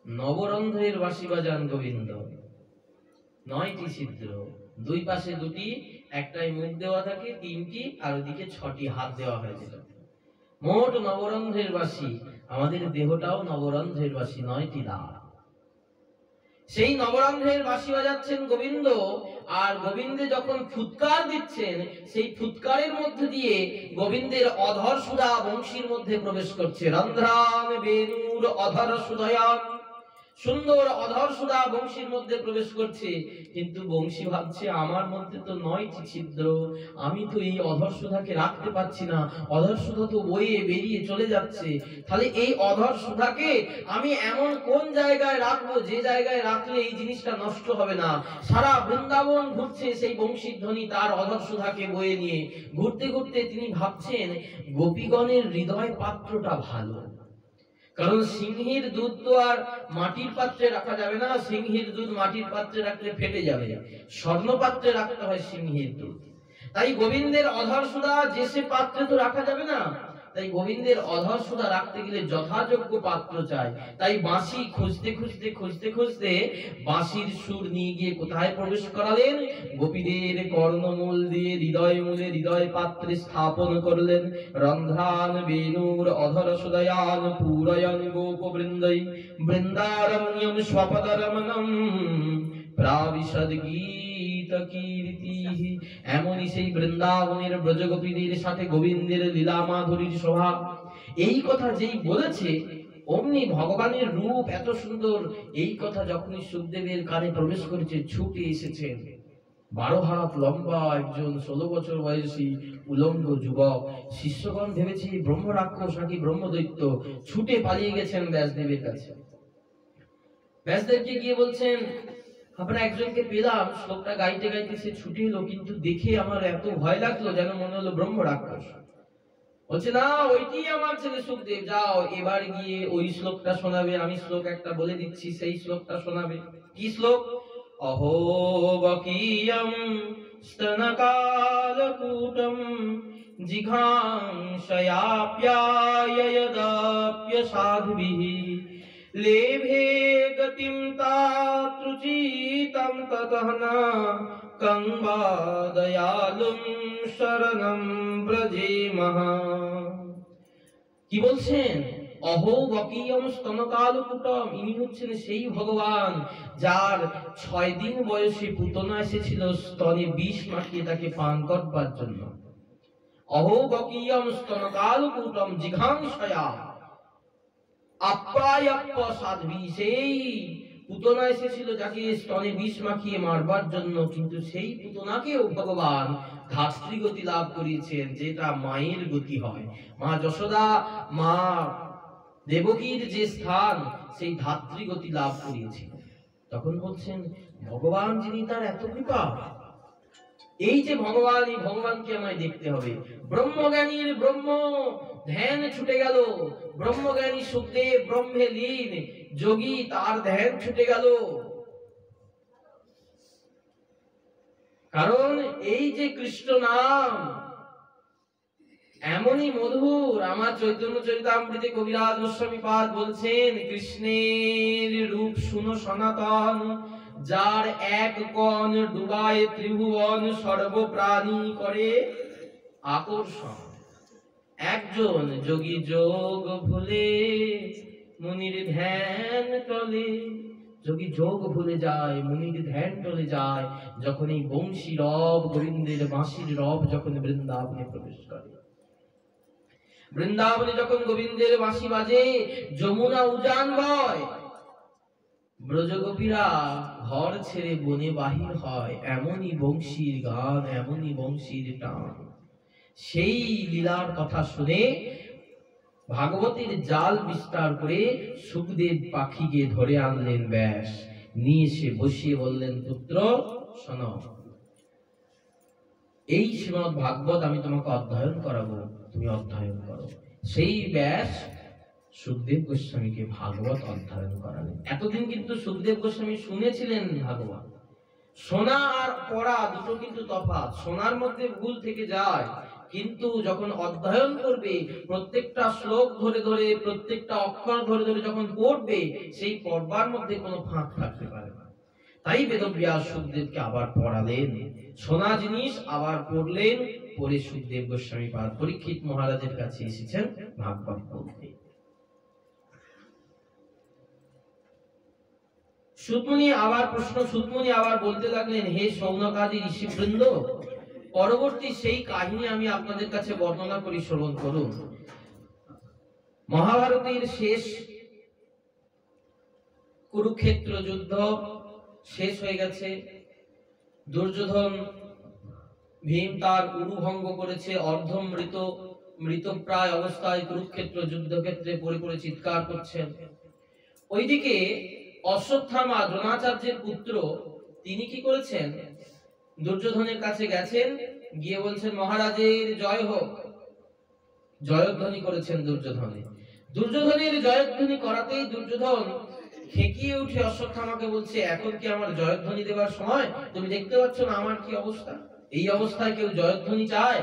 নবরন্ধ্রের বাঁশি বাজান গোবিন্দ, 9টি ছিদ্র, দুই পাশে দুটি, একটাই মুখ দেওয়া থাকে, 3টি, আর ওদিকে 6টি হাত দেওয়া হয়েছে। মোট নবরন্ধ্রের বাঁশি। আমাদের দেহটাও নবরন্ধ্রের বাঁশি, 9টি দাঁত। সেই নবরন্ধ্রের বাঁশি বাজাচ্ছেন গোবিন্দ, আর গোবিন্দে যখন ফুৎকার দিচ্ছেন, সেই ফুৎকারের মধ্যে দিয়ে গোবিন্দের অধর সুধা বংশীর মধ্যে প্রবেশ করছে। রন্ধ্রান বেণুর অধর সুধয়ান, সুন্দর অধর সুধা বংশীর মধ্যে প্রবেশ করছে। কিন্তু বংশী ভাবছে, আমার মধ্যে তো 9টি ছিদ্র, আমি তো এই অধর সুধাকে রাখতে পারছি না, অধর সুধা তো বয়ে বেরিয়ে চলে যাচ্ছে। তাহলে এই অধর সুধাকে আমি এমন কোন জায়গায় রাখবো, যে জায়গায় রাখলে এই জিনিসটা নষ্ট হবে না? সারা বৃন্দাবন ঘুরছে সেই বংশীর ধ্বনি তার অধর সুধাকে বয়ে নিয়ে। ঘুরতে ঘুরতে তিনি ভাবছেন, গোপীগণের হৃদয় পাত্রটা ভালো, কারণ সিংহের দুধ তো আর মাটির পাত্রে রাখা যাবে না, সিংহের দুধ মাটির পাত্রে রাখলে ফেটে যাবে, স্বর্ণ পাত্রে রাখতে হয় সিংহের দুধ। তাই গোবিন্দের অধর সুধা যে সে পাত্রে তো রাখা যাবে না, তাই গোবিন্দের অধর সুধা রাখতে গেলে যথাযোগ্য পাত্র চাই। তাই বাঁশি খুঁজতে খুঁজতে খুঁজতে খুঁজতে বাঁশির সুর নিয়ে গিয়ে কোথায় প্রবেশ করালেন? গোপীদের কর্ণমূল দিয়ে হৃদয় মূলে হৃদয় পাত্রে স্থাপন করলেন। রন্ধ্রান বেণুর অধর সুদয়ান পূরয়ন গোপবৃন্दै বৃন্দারণ্যম স্বপদরমণম প্রাবিশদ গীতকীর্তিঃ। এমনই সেই বৃন্দাবনের ব্রজগোপীদের সাথে গোবিন্দের লীলা মাধুরীর শোভা। এই কথা যেই বলেছে, অমনি ভগবানের রূপ এত সুন্দর, এই কথা যখনই সুখদেবের কানে প্রবেশ করেছে, ছুটে এসেছেন 12 হাত লম্বা একজন 16 বছর বয়সী উলঙ্গ যুবক। শিষ্যগণ ভেবেছে ব্রহ্ম রাক্ষস নাকি ব্রহ্মদৈত্য, ছুটে পালিয়ে গেছেন ব্যাসদেবের কাছে। ব্যাসদেবকে গিয়ে বলছেন, আমরা একজনকে পেলাম, শ্লোকটা গাইতে গাইতে সে ছুটে এলো, কিন্তু দেখে আমার এত ভয় লাগলো, যেন মনে হলো ব্রহ্ম রাক্ষস। বলছে না, ওইটি আমার ছেলে সুখদেব, যাও এবার গিয়ে ওই শ্লোকটা শোনাবে। আমি শ্লোক একটা বলে দিচ্ছি, সেই শ্লোকটা শোনাবে। কি শ্লোক? অহো বকিয়ম স্তনকালকূটম জিঘাংশয়াপ্যায়দাপ্য সাধ্বিঃ লেভে গতিম তাত্রুচিতম ততঃ ন কং বা দয়ালুম শরণম ব্রজেমহ। কি বলছেন? অহো বকিয়ম স্তনকালকূটম, ইনি হচ্ছেন সেই ভগবান যার 6 দিন বয়সে পুতনা এসেছিল স্তনে বিষ মাখিয়ে তাকে পান করবার জন্য। অহো বকিয়ম স্তনকালকূটম জিঘাংশয়া আপ্যায়প্য সাধ্বী, সেই পুতনা এসেছিল যাকে স্তনে বিষ মাখিয়ে মারবার জন্য, কিন্তু সেই পুতনাকেও ভগবান ধাত্রীগতি লাভ করিয়েছেন, যেটা মায়ের গতি হয়। মা যশোদা, মা দেবকীর যে স্থান, সেই ধাত্রীগতি লাভ করিয়েছিল। তখন বলছেন ভগবান যিনি, তার এত কৃপা, এই যে ভগবান, এই ভগবানকে আমায় দেখতে হবে। ব্রহ্মজ্ঞানীর ব্রহ্ম ধ্যান ছুটে গেল, ব্রহ্মজ্ঞানী সুখদেব ব্রহ্মে লীন, যোগী তার ধ্যান ছুটে গেল। কারণ এই যে কৃষ্ণ নাম এমনই মধুর। আমার চৈতন্য চরিতামৃতে কবিরাজ গোস্বামী পাদ বলছেন, কৃষ্ণের রূপ শুনো সনাতন, যার এক কণ ডুবায় ত্রিভুবন, সর্বপ্রাণী করে আকর্ষণ। একজন যোগী যোগ ভুলে মুনির ধ্যান টলে, যোগী যোগ ভুলে যায়, মুনির ধ্যান টলে যায়, যখন এই বংশী রব, গোবিন্দের বাঁশির রব যখন বৃন্দাবনে প্রবেশ করে। বৃন্দাবনে যখন গোবিন্দের বাঁশি বাজে, যমুনা উজান বয়, ব্রজগোপীরা ঘর ছেড়ে বনে বাহির হয়, এমনই বংশীর গান, এমনই বংশীর টান। সেই লীলার কথা শুনে ভাগবতের জাল বিস্তার করে সুখদেব পাখিকে ধরে আনলেন ব্যাস, নিয়ে এসে বসিয়ে বললেন, পুত্র শোনো, এই শ্রীমদ ভাগবত আমি তোমাকে অধ্যয়ন করাবো, তুমি অধ্যয়ন করো। সেই ব্যাস সুখদেব গোস্বামীকে ভাগবত অধ্যয়ন করালেন। এতদিন কিন্তু সুখদেব গোস্বামী শুনেছিলেন ভাগবত। শোনা আর পড়া দুটো কিন্তু তফাৎ। শোনার মধ্যে ভুল থেকে যায়, কিন্তু যখন অধ্যয়ন করবে, প্রত্যেকটা শ্লোক ধরে ধরে, প্রত্যেকটা অক্ষর ধরে ধরে যখন পড়বে, সেই পড়বার মধ্যে কোনো ফাঁক থাকতে পারে না। তাই বেদব্যাস সুখদেবকে আবার পড়ালেন, শোনা জিনিস আবার পড়লেন। পরে সুখদেব গোস্বামী পাদ পরীক্ষিত মহারাজের কাছে এসেছেন ভাগবত বলতে। সুতমুনি আবার প্রশ্ন, সুতমুনি আবার বলতে লাগলেন, হে শৌনকাদি ঋষিবৃন্দ, পরবর্তী সেই কাহিনী আমি আপনাদের কাছে বর্ণনা করি, শ্রবণ করুন। মহাভারতের শেষ কুরুক্ষেত্র যুদ্ধ শেষ হয়ে গেছে। দুর্যোধন, ভীম তার উরু ভঙ্গ করেছে, অর্ধমৃত মৃতপ্রায় অবস্থায় কুরুক্ষেত্র যুদ্ধক্ষেত্রে পড়ে পড়ে চিৎকার করছেন। ওইদিকে অশ্বত্থামা, দ্রোণাচার্যের পুত্র, তিনি কি করেছেন, দুর্যোধনের কাছে গেছেন, গিয়ে বলছেন, মহারাজের জয় হোক, জয়ধ্বনি করেছেন দুর্যোধনে। দুর্যোধনের জয়ধ্বনি করাতেই দুর্যোধন খেকিয়ে উঠে অশ্বত্থামাকে বলছে, এখন কি আমার জয়ধ্বনি দেবার সময়? তুমি দেখতে পাচ্ছ না আমার কি অবস্থা? এই অবস্থায় কেউ জয়ধ্বনি চায়?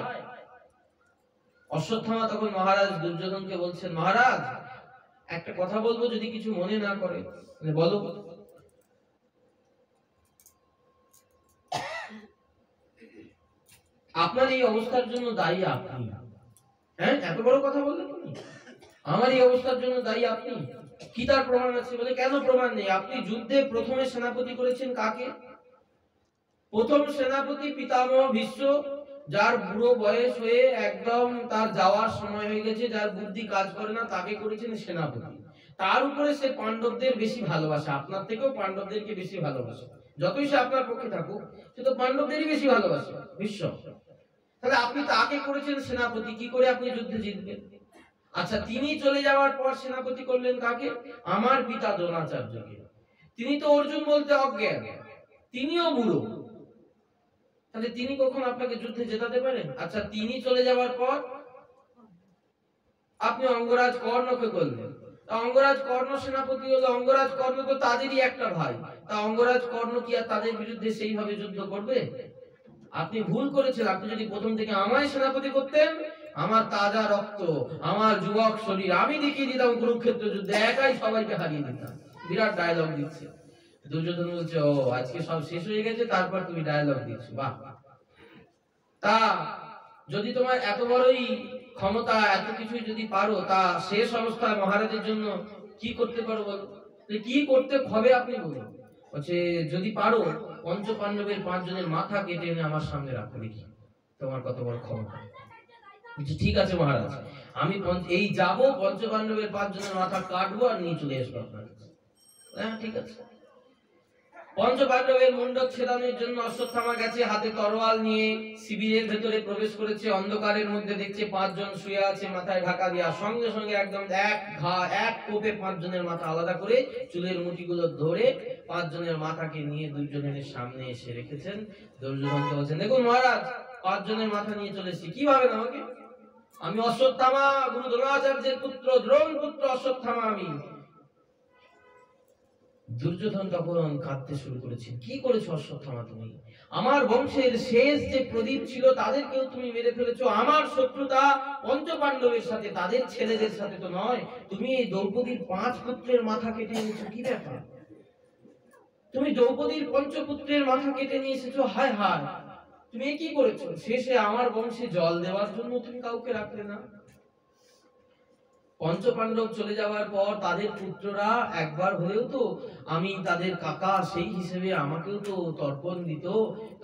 অশ্বত্থামা তখন মহারাজ দুর্যোধনকে বলছেন, মহারাজ একটা কথা বলবো, যদি কিছু মনে না করে। বলো। আপনার এই অবস্থার জন্য দায়ী আপনি। হ্যাঁ, এত বড় কথা বললেন তুমি? আমার এই অবস্থার জন্য দায়ী আপনি? কি তার প্রমাণ আছে? বলে, কেন প্রমাণ নেই? আপনি যুদ্ধে প্রথমে সেনাপতি করেছেন কাকে? প্রথম সেনাপতি পিতামহ ভীষ্ম, যার বুড়ো বয়স হয়ে একদম তার যাওয়ার সময় হয়ে গেছে, যার বুদ্ধি কাজ করে না, তাকে করেছেন সেনাপতি। তার উপরে সে পাণ্ডবদের বেশি ভালোবাসে, আপনার থেকেও পাণ্ডবদেরকে বেশি ভালোবাসে। যতই সে আপনার পক্ষে থাকুক, সে তো পাণ্ডবদেরই বেশি ভালোবাসে বিশ্ব। তাহলে আপনি তাকে করেছেন সেনাপতি, কি করে আপনি যুদ্ধে জিতবেন? আচ্ছা, তিনি চলে যাওয়ার পর সেনাপতি করলেন কাকে? আমার পিতা দ্রোণাচার্যকে। তিনি তো অর্জুন বলতে অজ্ঞান, তিনিও বুড়ো, তাহলে তিনি কখন আপনাকে যুদ্ধে জেতাতে পারেন? আচ্ছা, তিনি চলে যাওয়ার পর আপনি অঙ্গরাজ কর্ণকে করলেন, তা অঙ্গরাজ কর্ণ সেনাপতি হলো। অঙ্গরাজ কর্ণ তো তাদেরই একটা ভাই, তা অঙ্গরাজ কর্ণ কি আর তাদের বিরুদ্ধে সেইভাবে যুদ্ধ করবে? আপনি ভুল করেছেন। আপনি যদি প্রথম থেকে আমায় সেনাপতি করতেন, আমার তাজা রক্ত, আমার যুবক শরীর, আমি দেখিয়ে দিতাম কুরুক্ষেত্র যুদ্ধে একাই সবাইকে হারিয়ে দিতাম। বিরাট ডায়লগ দিচ্ছে দুর্যোধন, বলছে ও আজকে সব শেষ হয়ে গেছে, তারপর তুমি ডায়লগ দিচ্ছ, বাহ। তা যদি তোমার এত বড়ই ক্ষমতা, এত কিছু যদি পারো, তা শেষ অবস্থায় মহারাজের জন্য কি করতে পারো বলো? কি করতে হবে আপনি বলুন। বলছে যদি পারো পঞ্চ পাণ্ডবের 5 জনের মাথা কেটে এনে আমার সামনে রাখো, দেখি তোমার কত বড় ক্ষমতা। বলছে ঠিক আছে মহারাজ, আমি এই যাবো, পঞ্চ পাণ্ডবের 5 জনের মাথা কাটবো আর নিয়ে চলে আসবো আপনার কাছে। হ্যাঁ ঠিক আছে। পঞ্চ পাণ্ডবের মুন্ডক ছেদানোর জন্য অশ্বত্থামা গেছে, হাতে তরোয়াল নিয়ে শিবিরের ভেতরে প্রবেশ করেছে। অন্ধকারের মধ্যে দেখছে 5 জন শুয়ে আছে মাথায় ঢাকা দিয়া। সঙ্গে সঙ্গে একদম এক কোপে 5 জনের মাথা আলাদা করে চুলের মুঠিগুলো ধরে 5 জনের মাথাকে নিয়ে দুর্যোধনের সামনে এসে রেখেছেন। দুর্যোধনকে বলছেন, দেখুন মহারাজ, 5 জনের মাথা নিয়ে চলেছি, কি ভাবেন আমাকে? আমি অশ্বত্থামা, গুরু দ্রোণাচার্যের পুত্র, দ্রোণ পুত্র অশ্বত্থামা আমি। দুর্যোধন তখন কাঁদতে শুরু করেছেন, কি করেছো অশ্বত্থামা তুমি? আমার বংশের শেষ যে প্রদীপ ছিল তাদেরকেও তুমি মেরে ফেলেছো। আমার শত্রুতা পঞ্চ পাণ্ডবের সাথে, তাদের ছেলেদের সাথে তো নয়। তুমি এই দ্রৌপদীর 5 পুত্রের মাথা কেটে এনেছো, কি ব্যাপার? তুমি দ্রৌপদীর পঞ্চপুত্রের মাথা কেটে নিয়ে এসেছো, হায় হায়, তুমি কি করেছো? শেষে আমার বংশে জল দেওয়ার জন্য তুমি কাউকে রাখলে না। পঞ্চপাণ্ডব চলে যাওয়ার পর তাদের পুত্ররা একবার হলেও তো আমি তাদের কাকা, সেই হিসেবে আমাকেও তো তর্পণ দিত,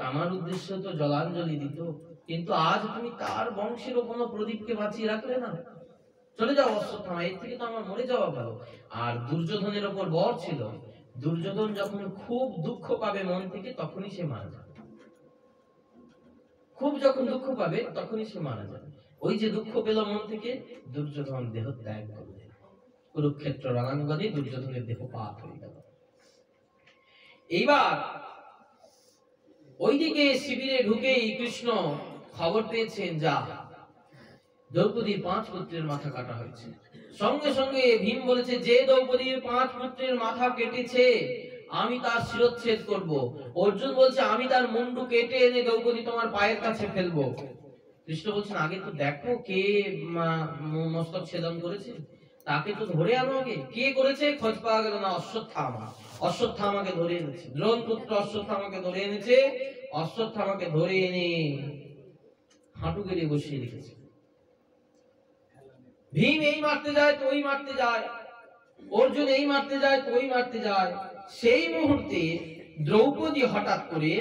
আমার উদ্দেশ্য তো জলাঞ্জলি দিত। কিন্তু আজ তুমি তার বংশের কোনো প্রদীপকে বাঁচিয়ে রাখলে না। চলে যাও অশ্বত্থামা, এর থেকে তো আমার মরে যাওয়া ভালো। আর দুর্যোধনের ওপর বর ছিল, দুর্যোধন যখন খুব দুঃখ পাবে মন থেকে, তখনই সে মারা যাবে। খুব যখন দুঃখ পাবে তখনই সে মারা যাবে। ওই যে দুঃখ পেল মন থেকে, দুর্যোধন দেহ ত্যাগ করবে। কুরুক্ষেত্র রণাঙ্গনে দুর্যোধনের দেহ পাত হয়ে গেল। এইবার ওইদিকে শিবিরে ঢুকেই কৃষ্ণ খবর পেয়েছেন, যা দ্রৌপদীর 5 পুত্রের মাথা কাটা হয়েছে। সঙ্গে সঙ্গে ভীম বলেছে, যে দ্রৌপদীর 5 পুত্রের মাথা কেটেছে আমি তার শিরচ্ছেদ করব। অর্জুন বলছে, আমি তার মুন্ডু কেটে এনে দ্রৌপদী তোমার পায়ের কাছে ফেলবো। কৃষ্ণ বলছেন, আগে তো দেখো কে মস্তক ছেদন করেছে, তাকে তো ধরে আনো আগে। কে করেছে খোঁজ পাওয়া গেল না, অশ্বত্থামা। অশ্বত্থামাকে ধরে এনেছে, দ্রোণ পুত্র অশ্বত্থামাকে ধরে এনেছে। অশ্বত্থামাকে ধরে এনে হাঁটু গেড়ে বসিয়ে রেখেছে। ভীম এই মারতে যায় তো ওই মারতে যায়, অর্জুন এই মারতে যায় তো ওই মারতে যায়। সেই মুহূর্তে দ্রৌপদী হঠাৎ করে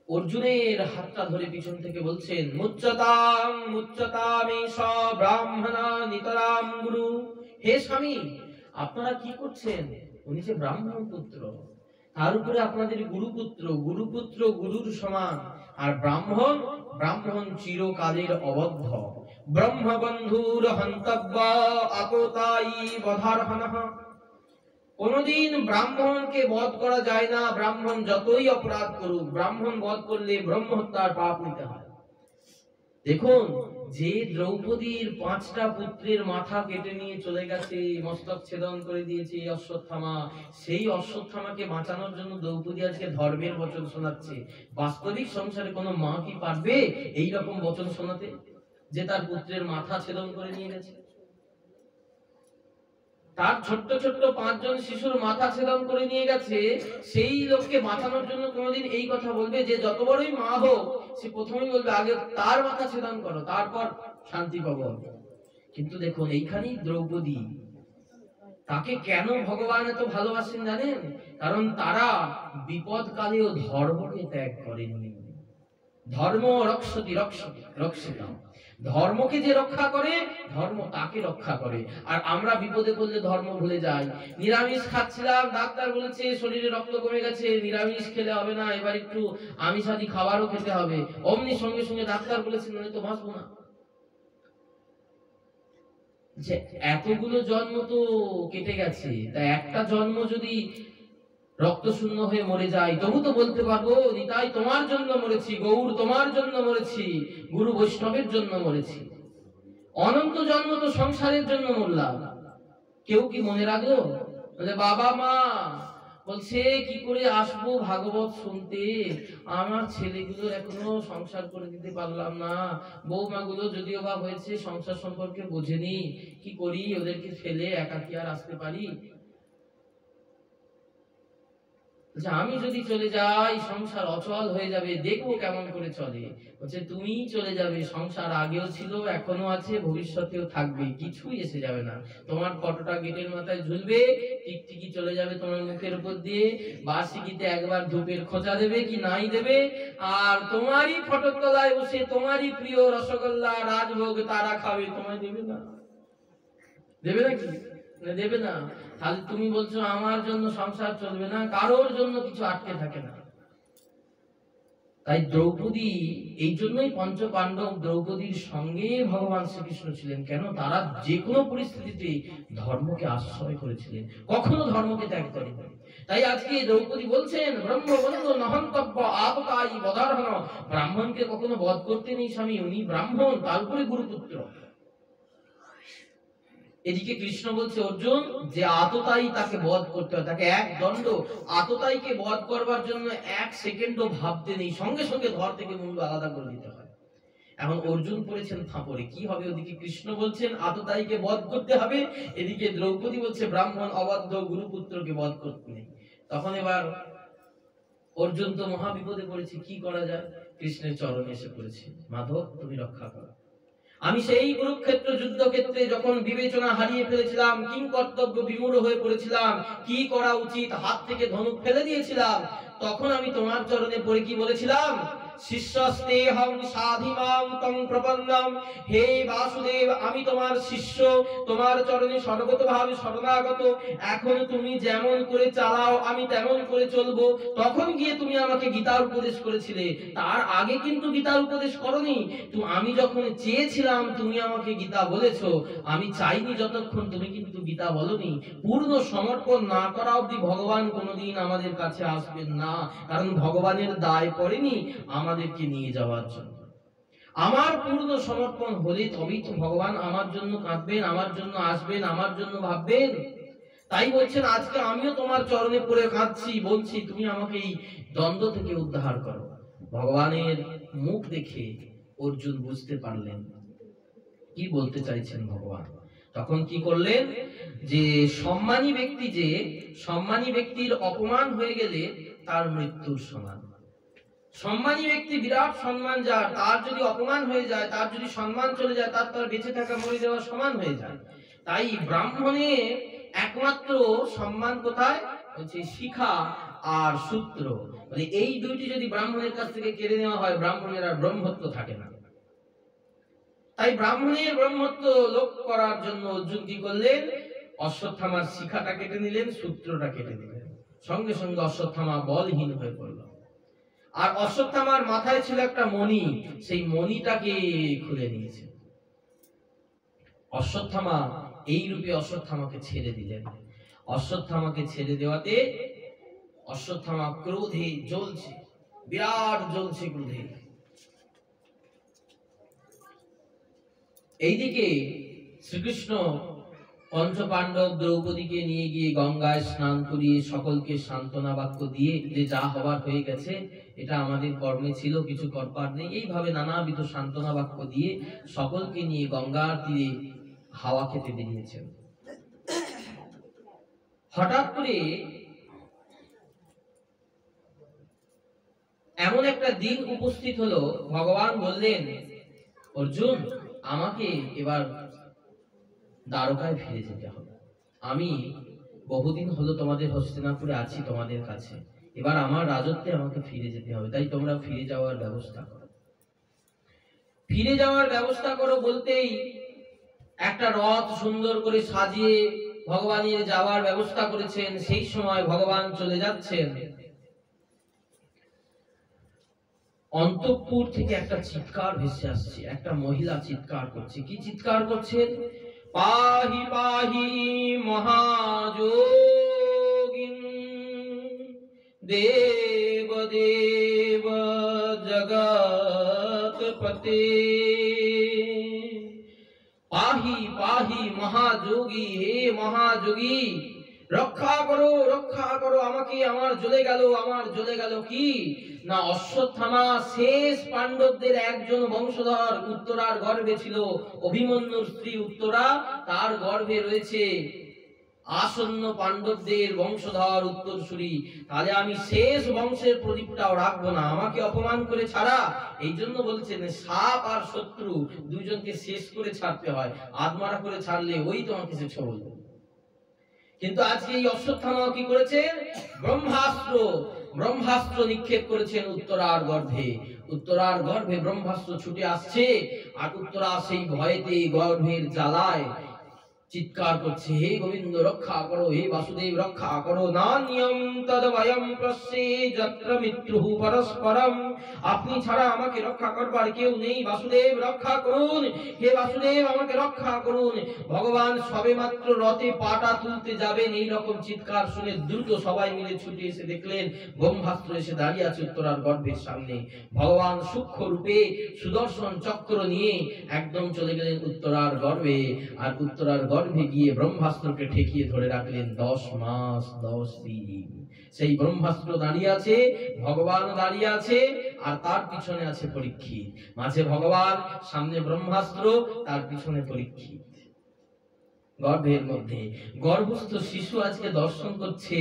অর্জুনের হাতটা ধরে পিছন থেকে বলছেন, মুচ্যতাম মুচ্যতামেষ ব্রাহ্মণা নিতরাম গুরু। হে স্বামী, আপনারা কি করছেন? উনি যে ব্রাহ্মণ পুত্র, তার উপরে আপনাদের গুরুপুত্র, গুরুপুত্র গুরুর সমান। আর ব্রাহ্মণ, ব্রাহ্মণ চিরকালের অবদ্ধ। ব্রহ্মবন্ধুর হন্তব্য আকোতাই বধারহনঃ। কোনদিন ব্রাহ্মণকে বধ করা যায় না। ব্রাহ্মণ যতই অপরাধ করুক, ব্রাহ্মণ বধ করলে ব্রহ্ম হত্যার পাপ নিতে হয়। দেখুন, যে দ্রৌপদীর 5টা পুত্রের মাথা কেটে নিয়ে চলে গেছে, মস্তক ছেদন করে দিয়েছে অশ্বত্থামা, সেই অশ্বত্থামাকে বাঁচানোর জন্য দ্রৌপদী আজকে ধর্মের বচন শোনাচ্ছে। বাস্তবিক সংসারে কোনো মা কি পারবে এই রকম বচন শোনাতে, যে তার পুত্রের মাথা ছেদন করে নিয়ে গেছে? তার ছোট্ট ছোট্ট 5 জন শিশুর মাথা ছেদন করে নিয়ে গেছে, সেই লোককে বাঁচানোর জন্য কোনোদিন এই কথা বলবে? যে যত বড়ই মা হোক, সে প্রথমেই বলবে আগে তার মাথা ছেদন করো, তারপর শান্তি পাবো। কিন্তু দেখুন, এইখানেই দ্রৌপদী, তাকে কেন ভগবান এত ভালোবাসেন জানেন? কারণ তারা বিপদকালেও ধর্মকে ত্যাগ করেনি। ধর্ম রক্ষতি রক্ষতি রক্ষিতাম, ধর্মকে যে রক্ষা করে ধর্ম তাকে রক্ষা করে। আর আমরা বিপদে পড়লে ধর্ম ভুলে যাই। নিরামিষ খাচ্ছিলাম, ডাক্তার বলেছে শরীরে রক্ত কমে গেছে, নিরামিষ খেলে হবে না, এবার একটু আমিষাদি খাবারও খেতে হবে। অমনি সঙ্গে সঙ্গে ডাক্তার বলেছে নইলে তো বাঁচবো না। যে এতগুলো জন্ম তো কেটে গেছে, তা একটা জন্ম যদি রক্ত শূন্য হয়ে মরে যায়, তবু তো বলতে পারবো নিতাই তোমার জন্য মরেছি, গৌর তোমার জন্য মরেছি, গুরু বৈষ্ণবের জন্য মরেছি। অনন্ত জন্ম তো সংসারের জন্য মরলাম। কেউ কি মনে রাখলো? বাবা মা বলছে কি করে আসবো ভাগবত শুনতে, আমার ছেলেগুলোর এখনো সংসার করে দিতে পারলাম না, বৌমা গুলো যদিও বা হয়েছে সংসার সম্পর্কে বোঝেনি, কি করি ওদেরকে ফেলে একা কি আর আসতে পারি? আমি যদি চলে যাই সংসার অচল হয়ে যাবে, দেখবো কেমন করে চলে। বলছে তুমি চলে যাবে, সংসার আগেও ছিল, এখনো আছে, ভবিষ্যতেও থাকবে, কিছুই এসে যাবে না। তোমার ফটোটা গেটের মাথায় ঝুলবে, টিকটিকি চলে যাবে তোমার মুখের উপর দিয়ে, বার্ষিকীতে একবার ধূপের খোঁচা দেবে কি নাই দেবে, আর তোমারই ফটোর তলায় বসে তোমারই প্রিয় রসগোল্লা রাজভোগ তারা খাবে, তোমায় দেবে না? দেবে নাকি? দেবে না। তাহলে তুমি বলছো আমার জন্য সংসার চলবে না, কারোর জন্য কিছু আটকে থাকে না। তাই দ্রৌপদী, এই জন্যই পঞ্চ পাণ্ডব দ্রৌপদীর সঙ্গে ভগবান শ্রীকৃষ্ণ ছিলেন। কেন? তারা যে কোনো পরিস্থিতিতে ধর্মকে আশ্রয় করেছিলেন, কখনো ধর্মকে ত্যাগ করেন। তাই আজকে দ্রৌপদী বলছেন ব্রহ্মবন্ধু নহন্তব্য আপকাই বদারহণ, ব্রাহ্মণকে কখনো বধ করতে নেই স্বামী, উনি ব্রাহ্মণ, তার উপরে গুরুপুত্র। এদিকে কৃষ্ণ বলছে অর্জুন যে আততায়ী তাকে বধ করতে হয়, তাকে এক দণ্ড, আততায়ীকে বধ করবার জন্য এক সেকেন্ডও ভাবতে নেই, সঙ্গে সঙ্গে ধর থেকে মুন্ড আলাদা করে দিতে হয়। এখন অর্জুন পড়েছেন ফাঁপড়ে, কি হবে? ওদিকে কৃষ্ণ বলছেন আততায়ীকে বধ করতে হবে, এদিকে দ্রৌপদী বলছে ব্রাহ্মণ অবাধ্য গুরুপুত্রকে বধ করতে নেই। তখন এবার অর্জুন তো মহা বিপদে পড়েছে, কি করা যায়? কৃষ্ণের চরণে এসে পড়েছে, মাধব তুমি রক্ষা করো। আমি সেই কুরুক্ষেত্র যুদ্ধক্ষেত্রে যখন বিবেচনা হারিয়ে ফেলেছিলাম, কিং কর্তব্য বিমূঢ় হয়ে পড়েছিলাম, কি করা উচিত হাত থেকে ধনুক ফেলে দিয়েছিলাম, তখন আমি তোমার চরণে পড়ে কি বলেছিলাম? শিষ্যস্তেহং সাধিমাং তং প্রপন্নম, হে বাসুদেব আমি তোমার শিষ্য, তোমার চরণে সর্বতভাবে শরণাগত, এখন তুমি যেমন করে চালাও আমি তেমন করে চলবো। তখন গিয়ে তুমি আমাকে গীতার উপদেশ করেছিলে, তার আগে কিন্তু গীতার উপদেশ করনি। তো আমি যখন চেয়েছিলাম তুমি আমাকে গীতা বলেছো, আমি চাইনি যতক্ষণ তুমি কিন্তু গীতা বলনি। পূর্ণ সমর্পণ না করা অবধি ভগবান কোনোদিন আমাদের কাছে আসবেন না, কারণ ভগবানের দায় পড়েনি আমাদেরকে নিয়ে যাওয়ার জন্য। আমার পূর্ণ সমর্পণ হলে তবেই তো ভগবান আমার জন্য কাঁদবেন, আমার জন্য আসবেন, আমার জন্য ভাববেন। তাই বলছেন আজকে আমিও তোমার চরণে পড়ে কাঁদছি, বলছি তুমি আমাকে এই দ্বন্দ্ব থেকে উদ্ধার করো। ভগবানের মুখ দেখে অর্জুন বুঝতে পারলেন কি বলতে চাইছেন ভগবান। তখন কি করলেন? যে সম্মানী ব্যক্তি, যে সম্মানী ব্যক্তির অপমান হয়ে গেলে তার মৃত্যুর সমান। সম্মানী ব্যক্তি বিরাট সম্মান, যার তার যদি অপমান হয়ে যায়, তার যদি সম্মান চলে যায়, তার তার বেঁচে থাকা মরে যাওয়া সমান হয়ে যায়। তাই ব্রাহ্মণের একমাত্র সম্মান কোথায়? হচ্ছে শিখা আর সূত্র, মানে এই দুইটি যদি ব্রাহ্মণের কাছ থেকে কেড়ে নেওয়া হয়, ব্রাহ্মণের আর ব্রহ্মত্ব থাকে না। তাই ব্রাহ্মণের ব্রহ্মত্ব লোপ করার জন্য অর্জুন কি করলেন? অশ্বত্থামার শিখাটা কেটে নিলেন, সূত্রটা কেটে নিলেন, সঙ্গে সঙ্গে অশ্বত্থামা বলহীন হয়ে পড়ল। আর অশ্বত্থামার মাথায় ছিল একটা মণি, সেই মণিটাকে খুলে নিয়েছে। অশ্বত্থামা এই রূপে অশ্বত্থামাকে ছেড়ে দিলেন। অশ্বত্থামাকে ছেড়ে দেওয়াতে অশ্বত্থামা ক্রোধে জ্বলছে, বিরাট জ্বলছে ক্রোধে। এইদিকে শ্রীকৃষ্ণ পঞ্চপাণ্ডব দ্রৌপদীকে নিয়ে গিয়ে গঙ্গায় স্নান করিয়ে সকলকে সান্ত্বনা বাক্য দিয়ে যে যা হবার হয়ে গেছে, এটা আমাদের কর্মে ছিল, কিছু করবার নেই, এইভাবে নানাবিধ সান্ত্বনা বাক্য দিয়ে সকলকে নিয়ে গঙ্গার তীরে হাওয়া খেতে বেরিয়েছেন। হঠাৎ করে এমন একটা দিন উপস্থিত হলো, ভগবান বললেন অর্জুন আমাকে এবার দ্বারকায় ফিরে যেতে হবে। আমি বহুদিন হলো তোমাদের হস্তিনাপুরে আছি, তোমাদের কাছে, এবার আমার রাজত্বে আমাকে ফিরে যেতে হবে, তাই তোমরা ফিরে যাওয়ার ব্যবস্থা করো। ফিরে যাওয়ার ব্যবস্থা করো বলতেই একটা রথ সুন্দর করে সাজিয়ে ভগবানের যাওয়ার ব্যবস্থা করেছেন। সেই সময় ভগবান চলে যাচ্ছেন, অন্তঃপুর থেকে একটা চিৎকার ভেসে আসছে। একটা মহিলা চিৎকার করছে। কি চিৎকার করছেন? পাহি পাহি মহাযোগিন দেব দেব জগৎপতে, পাহি পাহি মহাযোগী, হে মহাযোগী রক্ষা করো আমাকে, আমার জ্বলে গেল কি না, অশ্বত্থামা শেষ পাণ্ডবদের একজন বংশধর, উত্তরার গর্ভে ছিল অভিমন্যুর স্ত্রী উত্তরা, তার গর্ভে রয়েছে আসন্ন পাণ্ডবদের বংশধর উত্তরসূরি। তাহলে আমি শেষ বংশের প্রদীপটাও রাখবো না, আমাকে অপমান করে ছাড়া। এই জন্য বলছেন সাপ আর শত্রু দুইজনকে শেষ করে ছাড়তে হয়, আধমারা করে ছাড়লে ওই তোমাকে সে ছবল। কিন্তু আজকে এই অশ্বত্থামা কি করেছেন? ব্রহ্মাস্ত্র নিক্ষেপ করেছেন উত্তরার গর্ভে ব্রহ্মাস্ত্র ছুটে আসছে। আর উত্তরা সেই ভয়েতে গর্ভের জ্বালায় চিৎকার করছে, হে গোবিন্দ রক্ষা করো, হে বাসুদেব রক্ষা করো। নান্যম তদ্বয়ম প্রস্যে যত্র মিত্রুঃ পরস্পরম, আপনি ছাড়া আমাকে রক্ষা করবার কেউ নেই, বাসুদেব রক্ষা করুন, হে বাসুদেব আমাকে রক্ষা করুন। ভগবান সবেমাত্র রথে পাটা তুলতে যাবেন, এই রকম চিৎকার শুনে দ্রুত সবাই মিলে ছুটে এসে দেখলেন ব্রহ্মাস্ত্র এসে দাঁড়িয়ে আছে উত্তরার গর্ভের সামনে। ভগবান সূক্ষ্ম রূপে সুদর্শন চক্র নিয়ে একদম চলে গেলেন উত্তরার গর্ভে। আর উত্তরার গর্ভে গিয়ে ব্রহ্মাস্ত্রকে ঠেকিয়ে ধরে রাখলেন 10 মাস 10 দিন। সেই ব্রহ্মাস্ত্র দাঁড়িয়ে আছে, ভগবান দাঁড়িয়ে আছে, আর তার পিছনে আছে পরীক্ষিত। মাঝে ভগবান, সামনে ব্রহ্মাস্ত্র, তার পিছনে পরীক্ষিত। গর্ভের মধ্যে গর্ভস্থ শিশু আজকে দর্শন করছে